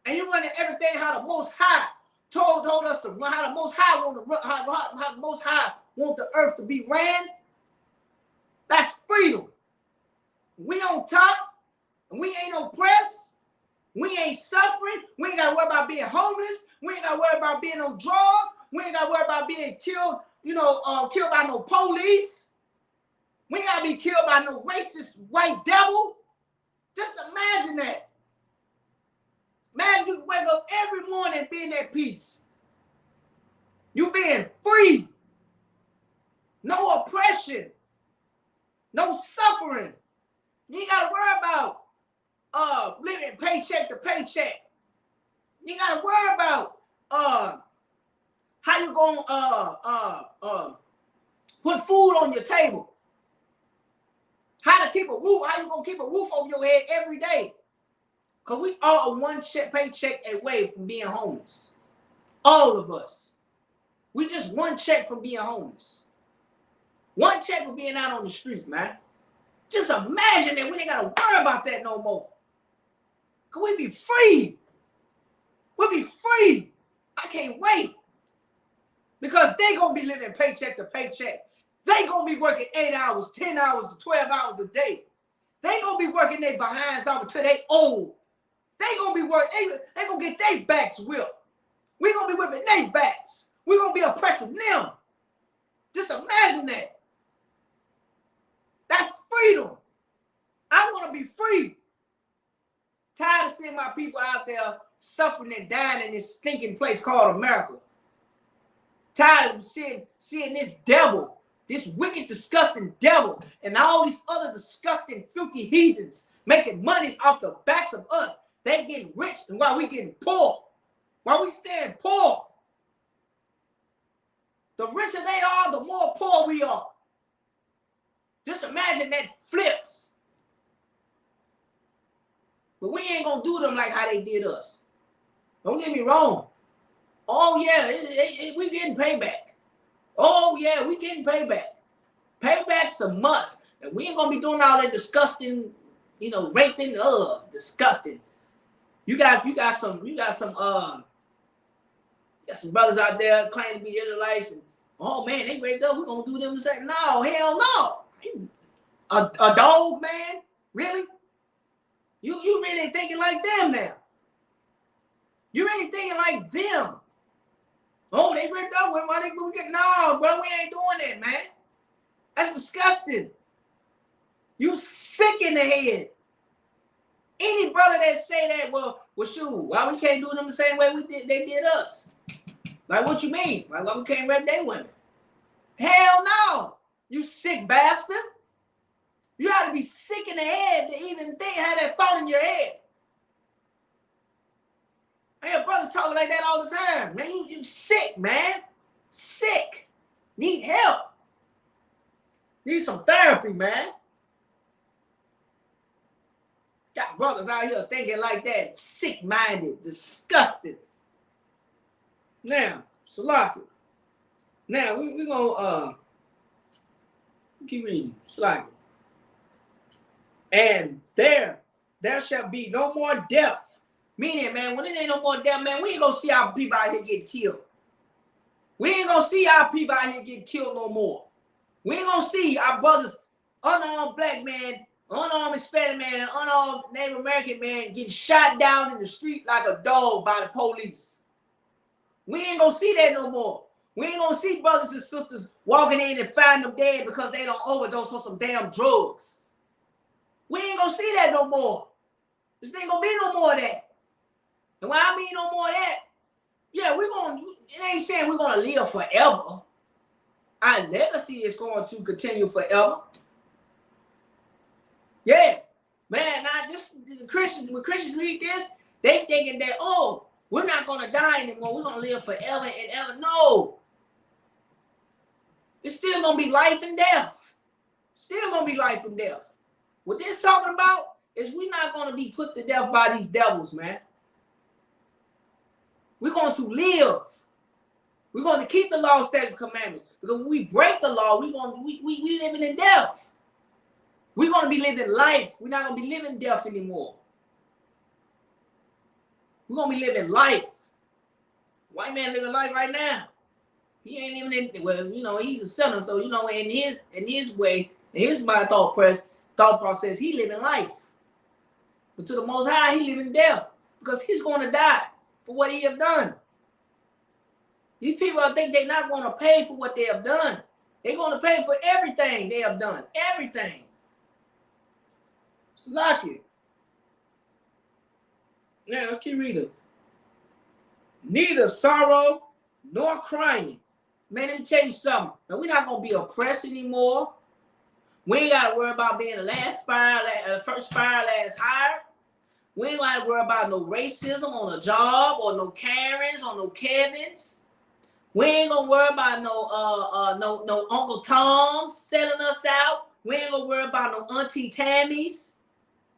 how the Most High told us to run, how the Most High want to run, how the Most High want the earth to be ran, that's freedom. We on top, and we ain't oppressed, we ain't suffering, we ain't got to worry about being homeless, we ain't got to worry about being on drugs, we ain't got to worry about being killed, killed by no police. We ain't got to be killed by no racist white devil. Just imagine that. Imagine you wake up every morning being at peace. You being free. No oppression. No suffering. You ain't got to worry about living paycheck to paycheck. You ain't got to worry about how you going to put food on your table. How to keep a roof, how you gonna keep a roof over your head every day? Because we all one paycheck away from being homeless. All of us. We just one check from being homeless. One check from being out on the street, man. Just imagine that we ain't gotta worry about that no more. Because we be free. We'll be free. I can't wait. Because they gonna be living paycheck to paycheck. They gonna be working 8 hours, 10 hours, 12 hours a day. They gonna be working their behinds off until they old. They gonna be working, they gonna get their backs whipped. We gonna be whipping their backs. We gonna be oppressing them. Just imagine that. That's freedom. I wanna be free. Tired of seeing my people out there suffering and dying in this stinking place called America. Tired of seeing this devil. This wicked, disgusting devil and all these other disgusting, filthy heathens making money off the backs of us. They getting rich and while we getting poor. While we staying poor. The richer they are, the more poor we are. Just imagine that flips. But we ain't going to do them like how they did us. Don't get me wrong. Oh, yeah, we getting payback. Oh, yeah, we getting payback. Payback's a must. And we ain't going to be doing all that disgusting, raping, disgusting. You got some brothers out there claiming to be Israelites, and oh man, they raped up, we're gonna do them the same. No, hell no. A dog, man? Really? You really thinking like them now? You really thinking like them? Oh, they ripped up. Why they get? No, bro, we ain't doing that, man. That's disgusting. You sick in the head. Any brother that say that, well, shoot, why we can't do them the same way they did us? Like, what you mean? Like, why we can't rape their women? Hell no, you sick bastard. You ought to be sick in the head to even have that thought in your head. I hear brothers talking like that all the time. Man, you sick, man. Sick. Need help. Need some therapy, man. Got brothers out here thinking like that. Sick-minded, disgusted. Now, Salaki. Now, we're going to keep reading. Salaki. And there shall be no more death. Meaning, man, when there ain't no more death, man, we ain't gonna see our people out here get killed. We ain't gonna see our people out here get killed no more. We ain't gonna see our brothers, unarmed black man, unarmed Hispanic man, and unarmed Native American man getting shot down in the street like a dog by the police. We ain't gonna see that no more. We ain't gonna see brothers and sisters walking in and find them dead because they don't overdose on some damn drugs. We ain't gonna see that no more. This ain't gonna be no more of that. And when I mean no more of that, yeah, it ain't saying we're gonna live forever. Our legacy is going to continue forever. Yeah. Man, when Christians read this, they thinking that, oh, we're not gonna die anymore, we're gonna live forever and ever. No. It's still gonna be life and death. Still gonna be life and death. What this talking about is we're not gonna be put to death by these devils, man. We're going to live. We're going to keep the law, statutes, commandments. Because when we break the law, we living in death. We're going to be living life. We're not going to be living death anymore. We're going to be living life. White man living life right now. He ain't even he's a sinner. So, in his way, in his mind thought process, he living life. But to the Most High, he living death. Because he's going to die for what he have done. These people think they're not going to pay for what they have done. They're going to pay for everything they have done. Everything. Salaki. Now, let's keep reading. Neither sorrow nor crying. Man, let me tell you something. Now, we're not going to be oppressed anymore. We ain't got to worry about being the first fire, last hired. We ain't got to worry about no racism on a job or no Karens or no Kevins. We ain't gonna worry about no Uncle Toms selling us out. We ain't gonna worry about no Auntie Tammys.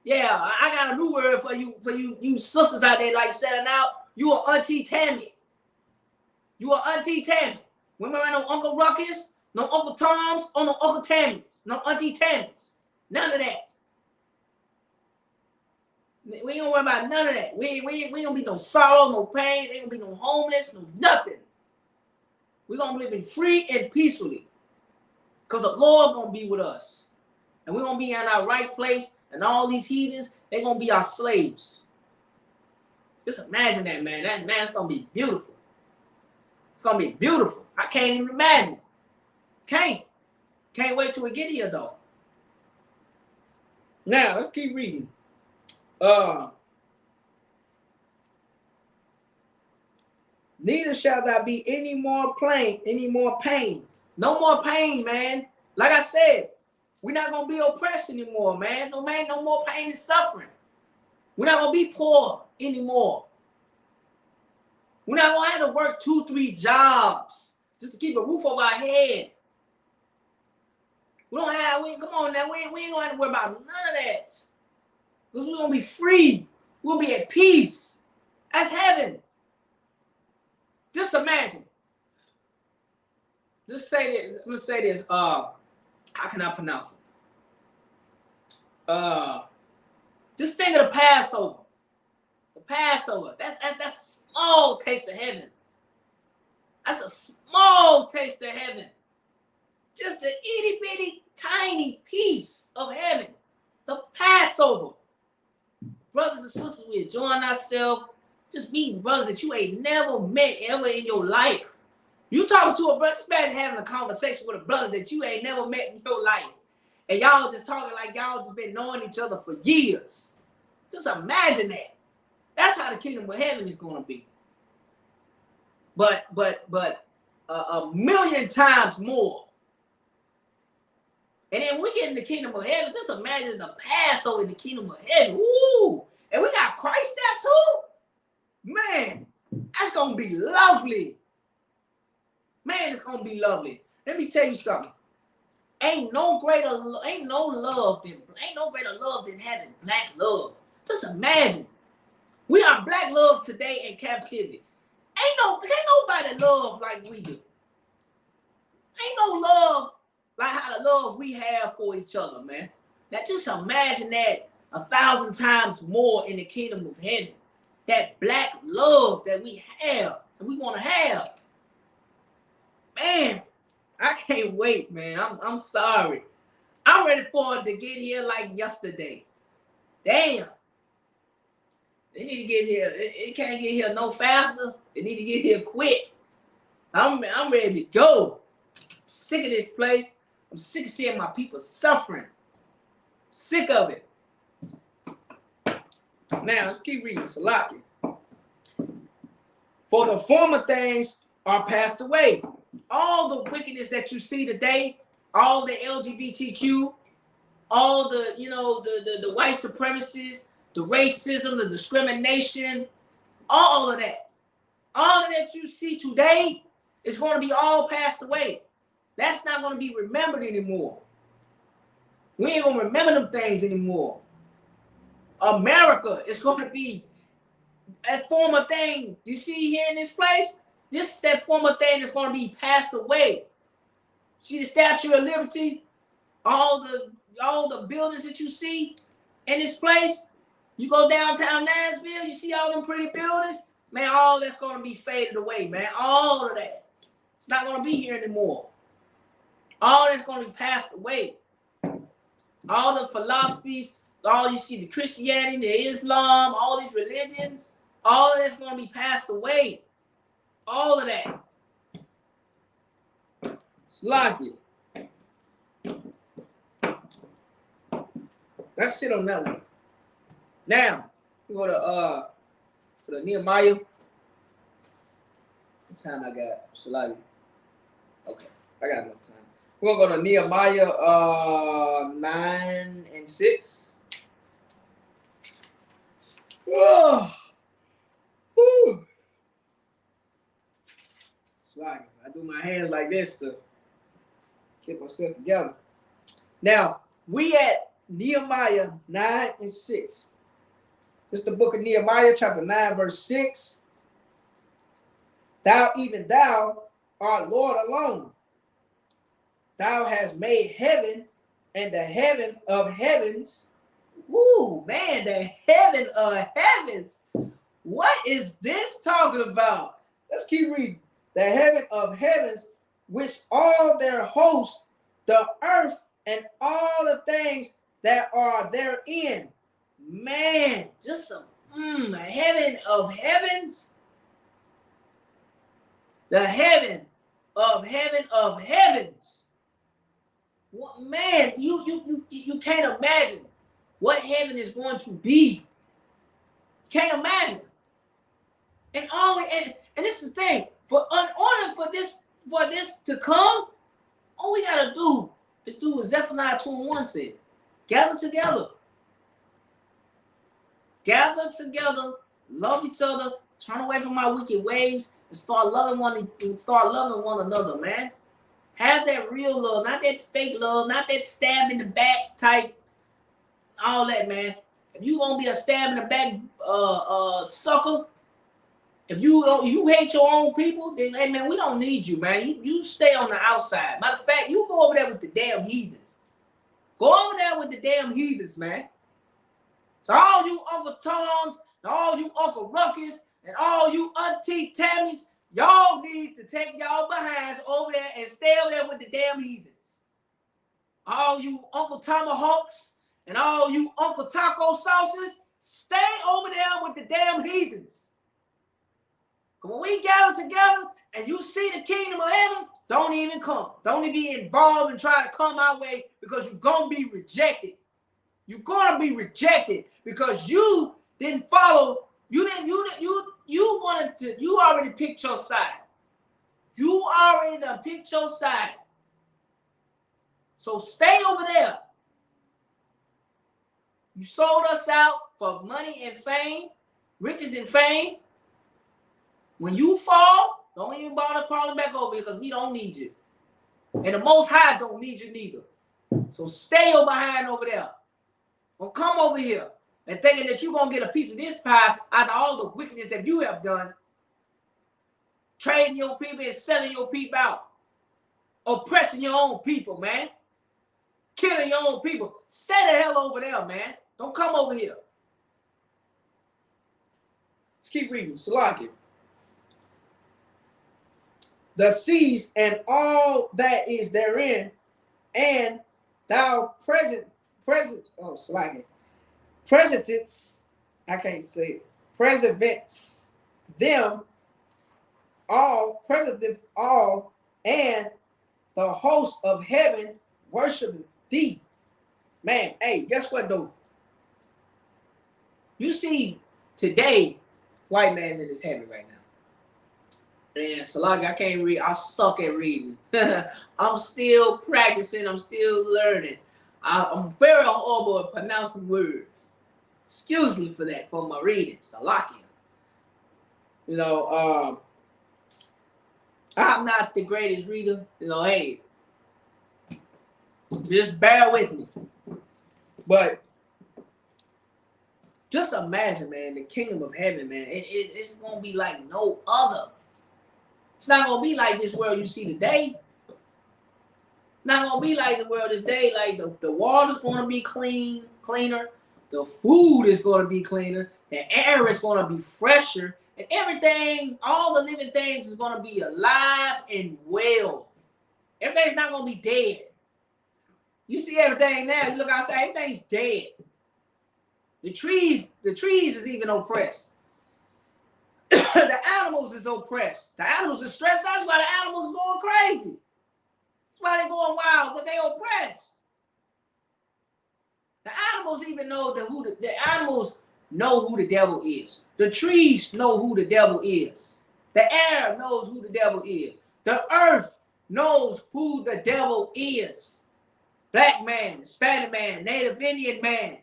Yeah, I got a new word for you sisters out there like selling out. You are Auntie Tammy. You are Auntie Tammy. We ain't no Uncle Ruckus, no Uncle Toms, or no Uncle Tammys, no Auntie Tammys. None of that. We ain't gonna worry about none of that. We ain't gonna be no sorrow, no pain. Ain't gonna be no homeless, no nothing. We're gonna be living free and peacefully. Because the Lord gonna be with us. And we're gonna be in our right place, and all these heathens, they're gonna be our slaves. Just imagine that, man. That's gonna be beautiful. It's gonna be beautiful. I can't even imagine. Can't wait till we get here though. Now let's keep reading. Neither shall there be any more pain. No more pain, man. Like I said, we're not gonna be oppressed anymore, man. No more pain and suffering. We're not gonna be poor anymore. We're not gonna have to work 2-3 jobs just to keep a roof over our head. Come on now, we ain't gonna have to worry about none of that. Because we're gonna be free. We're gonna be at peace. That's heaven. Just imagine. Just say this. I'm gonna say this. How can I pronounce it? Just think of the Passover. The Passover. That's a small taste of heaven. That's a small taste of heaven. Just an itty bitty tiny piece of heaven. The Passover. Brothers and sisters, we enjoying ourselves. Just meeting brothers that you ain't never met ever in your life. You talking to a brother, imagine having a conversation with a brother that you ain't never met in your life. And y'all just talking like y'all just been knowing each other for years. Just imagine that. That's how the kingdom of heaven is going to be. But a million times more. And then we get in the kingdom of heaven. Just imagine the Passover in the kingdom of heaven. Ooh. And we got Christ there too. Man, that's going to be lovely. Man, it's going to be lovely. Let me tell you something. Ain't no greater love than having black love. Just imagine. We are black love today in captivity. Ain't nobody love like we do. Ain't no love like how the love we have for each other, man. Now just imagine that 1,000 times more in the kingdom of heaven. That black love that we have, that we want to have. Man, I can't wait, man. I'm sorry. I'm ready for it to get here like yesterday. Damn. They need to get here. It can't get here no faster. They need to get here quick. I'm ready to go. I'm sick of this place. I'm sick of seeing my people suffering. Sick of it. Now, let's keep reading. Salaki. For the former things are passed away. All the wickedness that you see today, all the LGBTQ, all the, the white supremacists, the racism, the discrimination, all of that you see today is going to be all passed away. That's not going to be remembered anymore. We ain't going to remember them things anymore. America is going to be that former thing you see here in this place. This is that former thing that's going to be passed away. See the Statue of Liberty, all the buildings that you see in this place. You go downtown Nashville, you see all them pretty buildings. Man, all that's going to be faded away, man. All of that. It's not going to be here anymore. All that's going to be passed away. All the philosophies, all you see, the Christianity, the Islam, all these religions, all of that's going to be passed away. All of that. It's like it. Let's sit on that one. Now, we go to the Nehemiah. What time I got? Salagi. Okay, I got enough time. We're gonna go to Nehemiah 9 and 6. Oh. Woo. Salagi. I do my hands like this to get myself together. Now, we at Nehemiah 9 and 6. This is the book of Nehemiah, chapter 9, verse 6. Thou, even thou, art Lord alone. Thou hast made heaven and the heaven of heavens. Ooh, man, the heaven of heavens. What is this talking about? Let's keep reading. The heaven of heavens, which all their hosts, the earth, and all the things that are therein. Man, just a heaven of heavens. The heaven of heavens. What, man, you can't imagine what heaven is going to be. You can't imagine. And this is the thing. In order for this to come, all we gotta do is do what Zephaniah 2:1 said. Gather together. Gather together, love each other, turn away from our wicked ways, and start loving one another, man. Have that real love, not that fake love, not that stab in the back type, all that, man. If you gonna be a stab in the back sucker, if you hate your own people, then hey man, we don't need you, man. You stay on the outside. Matter of fact, you go over there with the damn heathens. Go over there with the damn heathens, man. So all you Uncle Toms, and all you Uncle Ruckus, and all you Auntie Tammys, y'all need to take y'all behinds over there and stay over there with the damn heathens. All you Uncle Tomahawks and all you Uncle Taco Sauces, stay over there with the damn heathens. When we gather together and you see the kingdom of heaven, don't even come. Don't even be involved and try to come our way, because you're going to be rejected. You're going to be rejected because you didn't follow. You already picked your side. You already done picked your side. So stay over there. You sold us out for money and fame, riches and fame. When you fall, don't even bother crawling back over here, because we don't need you. And the Most High don't need you neither. So stay over behind over there. Don't come over here and thinking that you're going to get a piece of this pie out of all the wickedness that you have done. Trading your people and selling your people out. Oppressing your own people, man. Killing your own people. Stay the hell over there, man. Don't come over here. Let's keep reading. Salakia. The seas and all that is therein, and thou presentest, I can't say it, preservants them all, and the host of heaven worship thee. Man, hey, guess what though? You see today, white man's in his heaven right now. Man, so like I can't read. I suck at reading. I'm still practicing. I'm still learning. I'm very horrible at pronouncing words. Excuse me for that, for my reading. Salakia. You know, I'm not the greatest reader. You know, hey, just bear with me. But just imagine, man, the kingdom of heaven, man. It's gonna be like no other. It's not gonna be like this world you see today. Not gonna be like the world today. Like the water's gonna be cleaner. The food is gonna be cleaner. The air is gonna be fresher, and everything, all the living things is gonna be alive and well. Everything's not gonna be dead. You see everything now. You look outside, everything's dead. The trees is even oppressed. The animals is oppressed. The animals are stressed. That's why the animals are going crazy. That's why they're going wild, because they oppressed. The animals even know the animals know who the devil is. The trees know who the devil is. The air knows who the devil is. The earth knows who the devil is. Black man, Hispanic man, Native Indian man,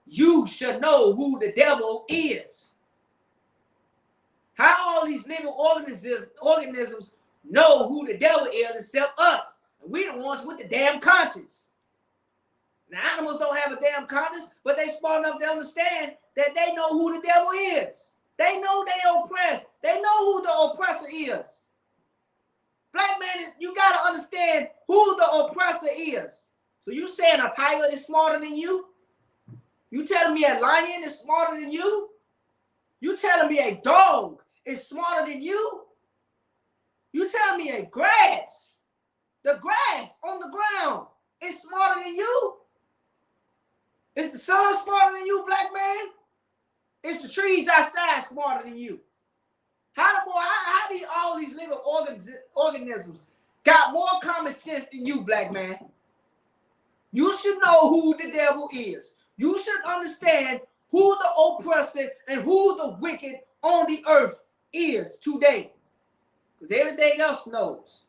you should know who the devil is. How all these living organisms know who the devil is except us? And we the ones with the damn conscience. The animals don't have a damn conscience, but they smart enough to understand that they know who the devil is. They know they oppressed. They know who the oppressor is. Black man, you got to understand who the oppressor is. So you saying a tiger is smarter than you? You telling me a lion is smarter than you? You telling me a dog is smarter than you? You telling me a grass, the grass on the ground, is smarter than you? Is the sun smarter than you, black man? Is the trees outside smarter than you? How do all these living organisms got more common sense than you, black man? You should know who the devil is. You should understand who the oppressor and who the wicked on the earth is today. Because everything else knows.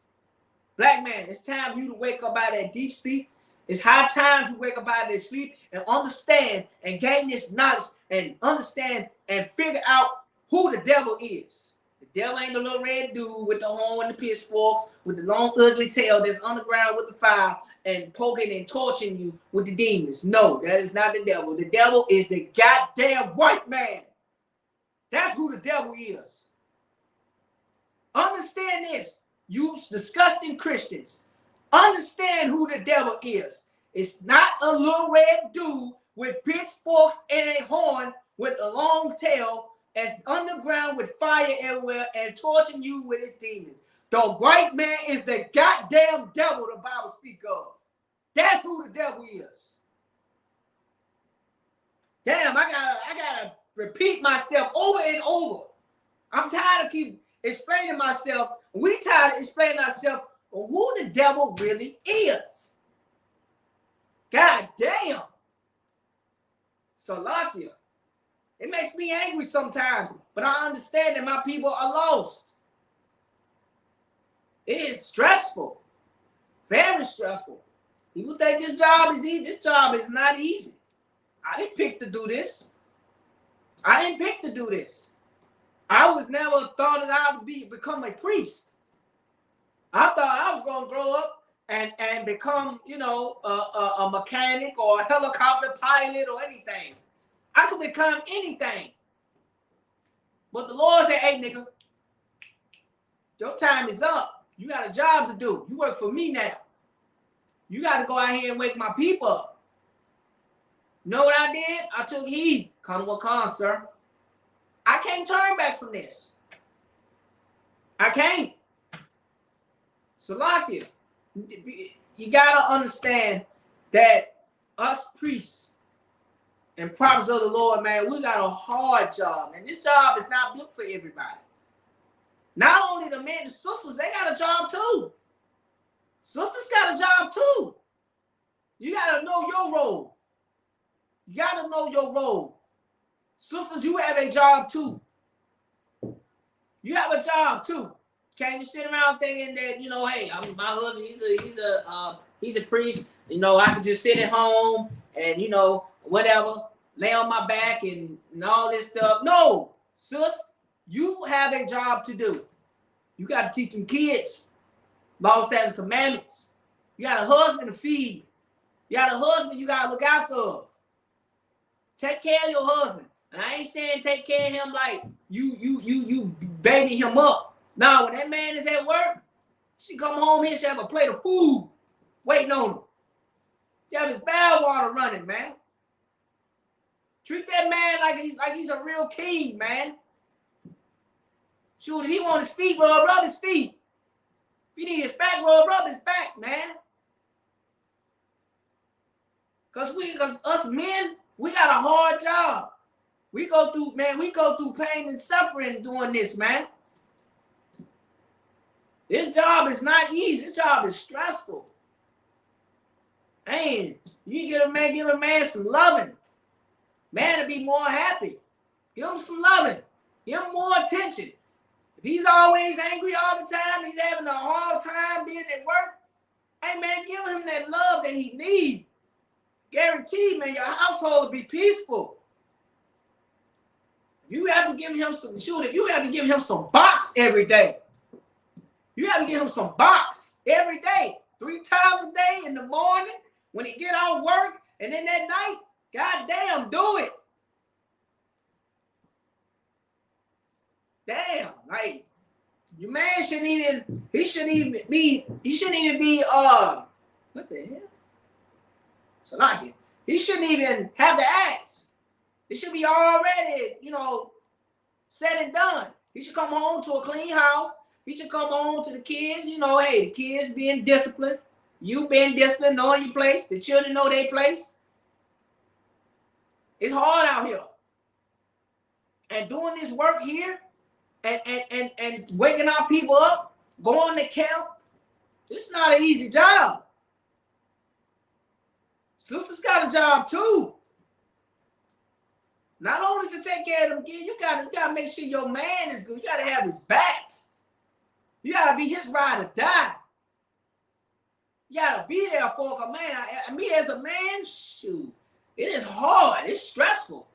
Black man, it's time for you to wake up out of that deep sleep. It's high time you wake up out of that sleep and understand and gain this knowledge and understand and figure out who the devil is. The devil ain't the little red dude with the horn and the pitchforks, with the long ugly tail that's underground with the fire and poking and torching you with the demons. No, that is not the devil. The devil is the goddamn white man. That's who the devil is. Understand this, you disgusting Christians. Understand who the devil is. It's not a little red dude with pitchforks and a horn with a long tail, as underground with fire everywhere, and torturing you with his demons. The white man is the goddamn devil the Bible speaks of. That's who the devil is. Damn, I gotta repeat myself over and over. I'm tired of keep explaining myself. We tired of explaining ourselves on who the devil really is. God damn. Salakia. It makes me angry sometimes, but I understand that my people are lost. It is stressful. Very stressful. People think this job is easy. This job is not easy. I didn't pick to do this. I didn't pick to do this. I was never thought that I would become a priest. I thought I was going to grow up and become, you know, a mechanic or a helicopter pilot or anything. I could become anything. But the Lord said, hey, nigga, your time is up. You got a job to do. You work for me now. You got to go out here and wake my people up. You know what I did? I took heed. Come what comes, sir. I can't turn back from this. I can't. Salakia, you got to understand that us priests and prophets of the Lord, man, we got a hard job. And this job is not built for everybody. Not only the men, the sisters, they got a job too. Sisters got a job too. You got to know your role. You got to know your role. Sisters, you have a job too. You have a job too. Can't just sit around thinking that, you know, hey, my husband, he's a priest. You know, I can just sit at home and, you know, whatever, lay on my back and all this stuff. No, sis, you have a job to do. You got to teach them kids law, statutes, commandments. You got a husband to feed. You got a husband you got to look after. Take care of your husband. And I ain't saying take care of him like you baby him up. Now, when that man is at work, she come home here, she have a plate of food waiting on him. She have his bath water running, man. Treat that man like he's a real king, man. Shoot, if he want his feet rubbed, rub his feet. If he need his back rubbed, rub his back, man. Cause us men, we got a hard job. We go through pain and suffering doing this, man. This job is not easy. This job is stressful. Man, you give a man some loving. Man to be more happy. Give him some loving. Give him more attention. If he's always angry all the time, he's having a hard time being at work, hey, man, give him that love that he needs. Guaranteed, man, your household will be peaceful. You have to give him some if you have to give him some box every day. You have to give him some box every day. 3 times a day, in the morning, when he get out work, and then at night, goddamn, do it. Damn, like, your man shouldn't even be, what the hell? So like, he shouldn't even have to ask. It should be already, you know, said and done. He should come home to a clean house. He should come home to the kids, you know, hey, the kids being disciplined. You being disciplined, knowing your place. The children know their place. It's hard out here. And doing this work here and waking our people up, going to camp, it's not an easy job. Sisters got a job too. Not only to take care of them kids, you gotta make sure your man is good. You gotta have his back. You gotta be his ride or die. You gotta be there for a man. Me as a man, shoot, it is hard. It's stressful.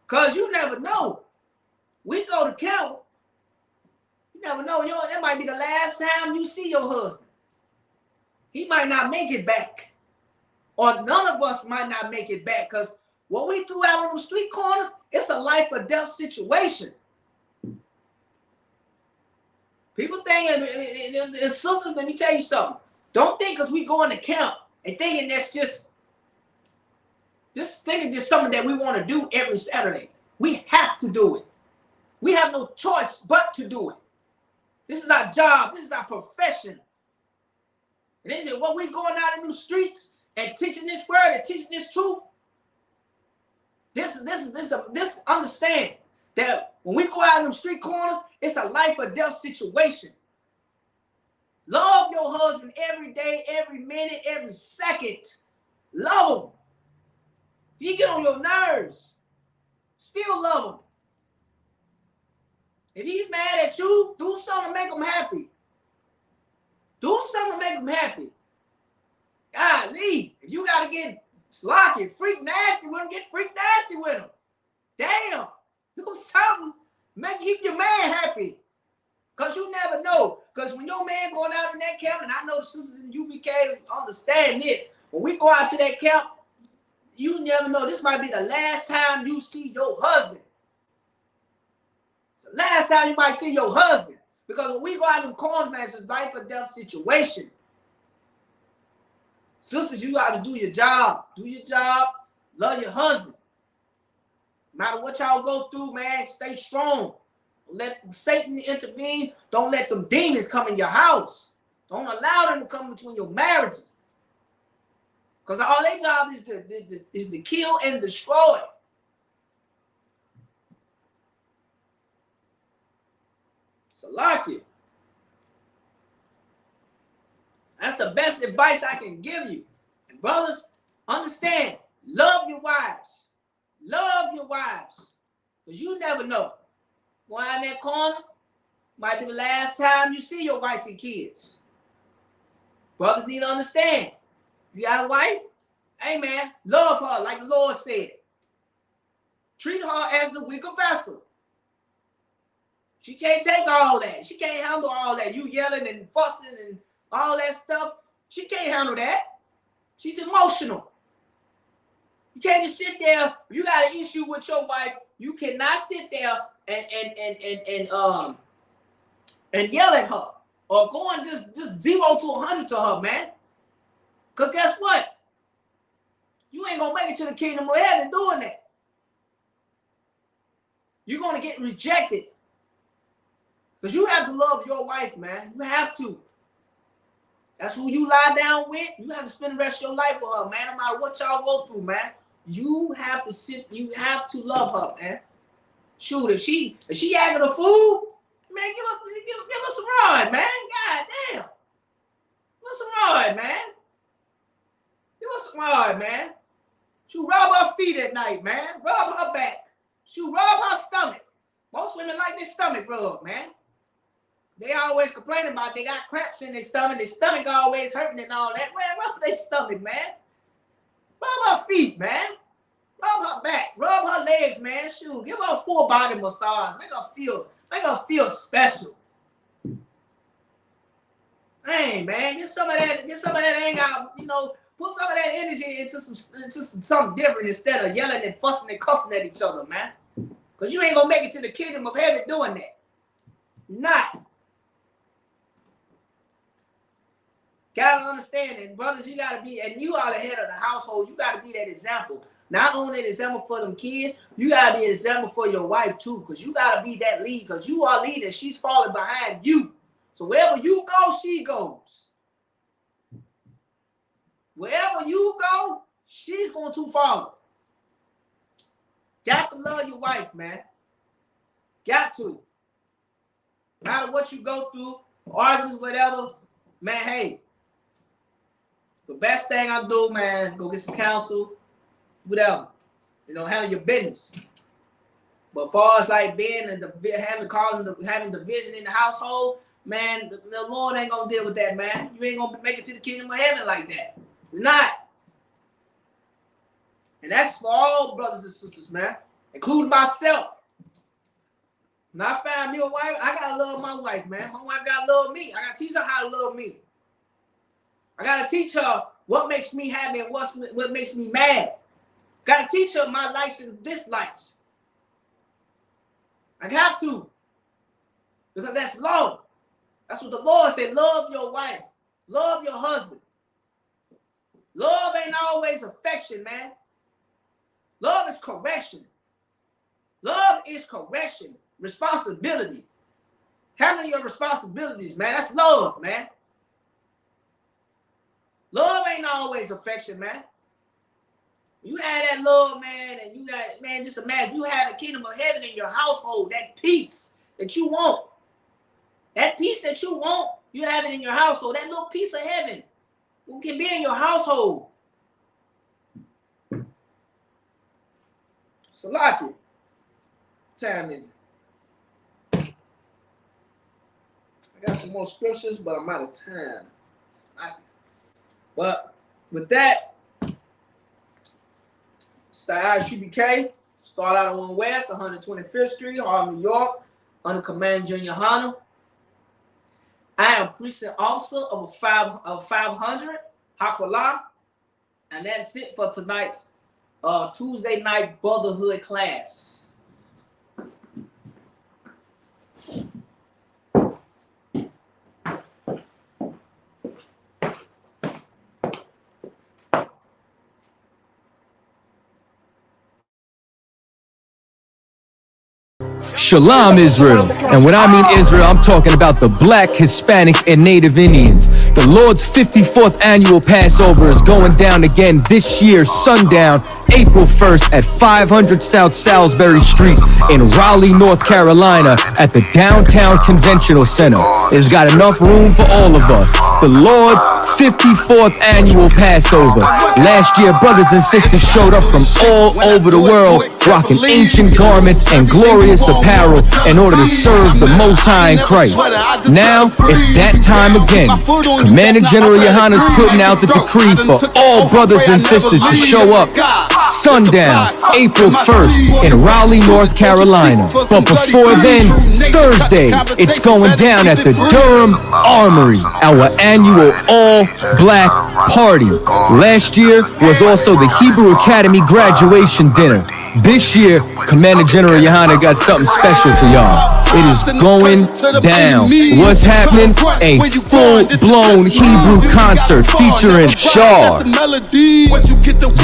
Cause you never know. We go to camp. You never know. That might be the last time you see your husband. He might not make it back. Or none of us might not make it back. Because what we do out on the street corners, it's a life or death situation. People think, and sisters, let me tell you something. Don't think because we going to camp and thinking that's just This thing is just something that we want to do every Saturday. We have to do it. We have no choice but to do it. This is our job. This is our profession. And is it what we going out in the streets and teaching this word and teaching this truth? This understand that when we go out in the street corners, it's a life or death situation. Love your husband every day, every minute, every second. Love him. If he get on your nerves, still love him. If he's mad at you, do something to make him happy. Do something to make him happy. Golly, if you got to get sloppy, freak nasty with him, get freak nasty with him. Damn. Do something. Keep your man happy. Because you never know. Because when your man going out in that camp, and I know the sisters in UBK understand this, when we go out to that camp, you never know. This might be the last time you see your husband. It's the last time you might see your husband. Because when we go out in corners, man, it's a life or death situation. Sisters, you got to do your job. Do your job. Love your husband. No matter what y'all go through, man, stay strong. Don't let Satan intervene. Don't let them demons come in your house. Don't allow them to come between your marriages. Because all their job is to kill and destroy. Salakia. That's the best advice I can give you. And brothers, understand, love your wives. Love your wives. Because you never know. Going out in that corner might be the last time you see your wife and kids. Brothers need to understand. You got a wife? Hey, man, love her like the Lord said. Treat her as the weaker vessel. She can't take all that. She can't handle all that. You yelling and fussing and all that stuff. She can't handle that. She's emotional. You can't just sit there. If you got an issue with your wife, you cannot sit there and yell at her or go and just 0 to 100 to her, man. Because guess what? You ain't going to make it to the kingdom of heaven doing that. You're going to get rejected. Because you have to love your wife, man. You have to. That's who you lie down with. You have to spend the rest of your life with her, man. No matter what y'all go through, man. You have to love her, man. Shoot, if she acting a fool, man, give us some rod, man. God damn. Give us some rod, man. Give us some rod, man. Shoot, rub her feet at night, man. Rub her back. Shoot, rub her stomach. Most women like their stomach rubbed, man. They always complain about they got cramps in their stomach always hurting and all that. Man, rub their stomach, man. Rub her feet, man. Rub her back. Rub her legs, man. Shoot, give her a full body massage. Make her feel special. Hey, man, get some of that anger out, put some of that energy into something different instead of yelling and fussing and cussing at each other, man. Because you ain't going to make it to the kingdom of heaven doing that. Not. Got to understand it. Brothers, you got to be, and you are the head of the household. You got to be that example. Not only an example for them kids, you got to be an example for your wife too. Because you got to be that lead. Because you are leading. She's falling behind you. So wherever you go, she goes. Wherever you go, she's going to follow. Got to love your wife, man. Got to. No matter what you go through, arguments, whatever, man, hey. The best thing I do, man, go get some counsel, whatever. Handle your business. But as far as like being and having division in the household, man, the Lord ain't gonna deal with that, man. You ain't gonna make it to the kingdom of heaven like that. You're not. And that's for all brothers and sisters, man, including myself. When I find me a wife, I gotta love my wife, man. My wife gotta love me. I gotta teach her how to love me. I gotta teach her what makes me happy and what makes me mad. Gotta teach her my likes and dislikes. I got to. Because that's love. That's what the Lord said. Love your wife. Love your husband. Love ain't always affection, man. Love is correction. Love is correction. Responsibility. Handling your responsibilities, man. That's love, man. Love ain't always affection, man. You have that love, man, and you got, man, just imagine you have the kingdom of heaven in your household, that peace that you want. That peace that you want, you have it in your household. That little piece of heaven can be in your household. Salaki. What time is it? I got some more scriptures, but I'm out of time. But with that, Style CBK, start out on 1 West, 125th Street, Harlem, New York, under Command Junior Hunter. I am precinct officer of 500, Hakala, and that's it for tonight's Tuesday night brotherhood class. Shalom Israel, and when I mean Israel, I'm talking about the Black, Hispanic, and Native Indians. The Lord's 54th annual Passover is going down again this year, sundown, April 1st at 500 South Salisbury Street in Raleigh, North Carolina at the Downtown Conventional Center. It's got enough room for all of us. The Lord's 54th annual Passover. Last year, brothers and sisters showed up from all over the world, rocking ancient garments and glorious apparel in order to serve the Most High in Christ. Now, it's that time again. Commander General Yohana's putting out the decree for all brothers and sisters to show up sundown, April 1st in Raleigh, North Carolina. But before then, Thursday, it's going down at the Durham Armory, our annual all-black party. Last year was also the Hebrew Academy graduation dinner. This year, Commander General Yohana got something special for y'all. It is going down. What's happening? A full-blown Hebrew concert featuring Shar,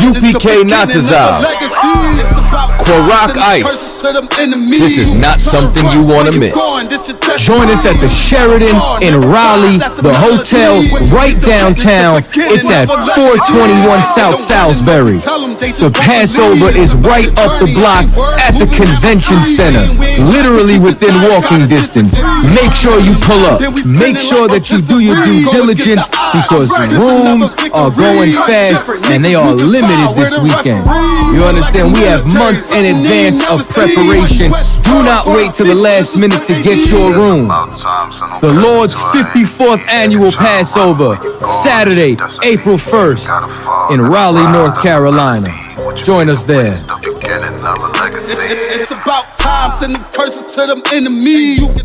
UPK Natazal, Kwarak Ice. This is not something you want to miss. Join us at the Sheridan in Raleigh, the hotel right downtown. It's at 421 South Salisbury. The Passover is right up the block at the convention center, literally within walking distance. Make sure you pull up. Make sure that you do your due diligence because rooms are going fast and they are limited this weekend. You understand? We have months in advance of preparation. Do not wait till the last minute to get your room. The Lord's 54th annual Passover, Saturday, April 1st in Raleigh, North Carolina. Join us there. It's about time, sending curses to them enemies.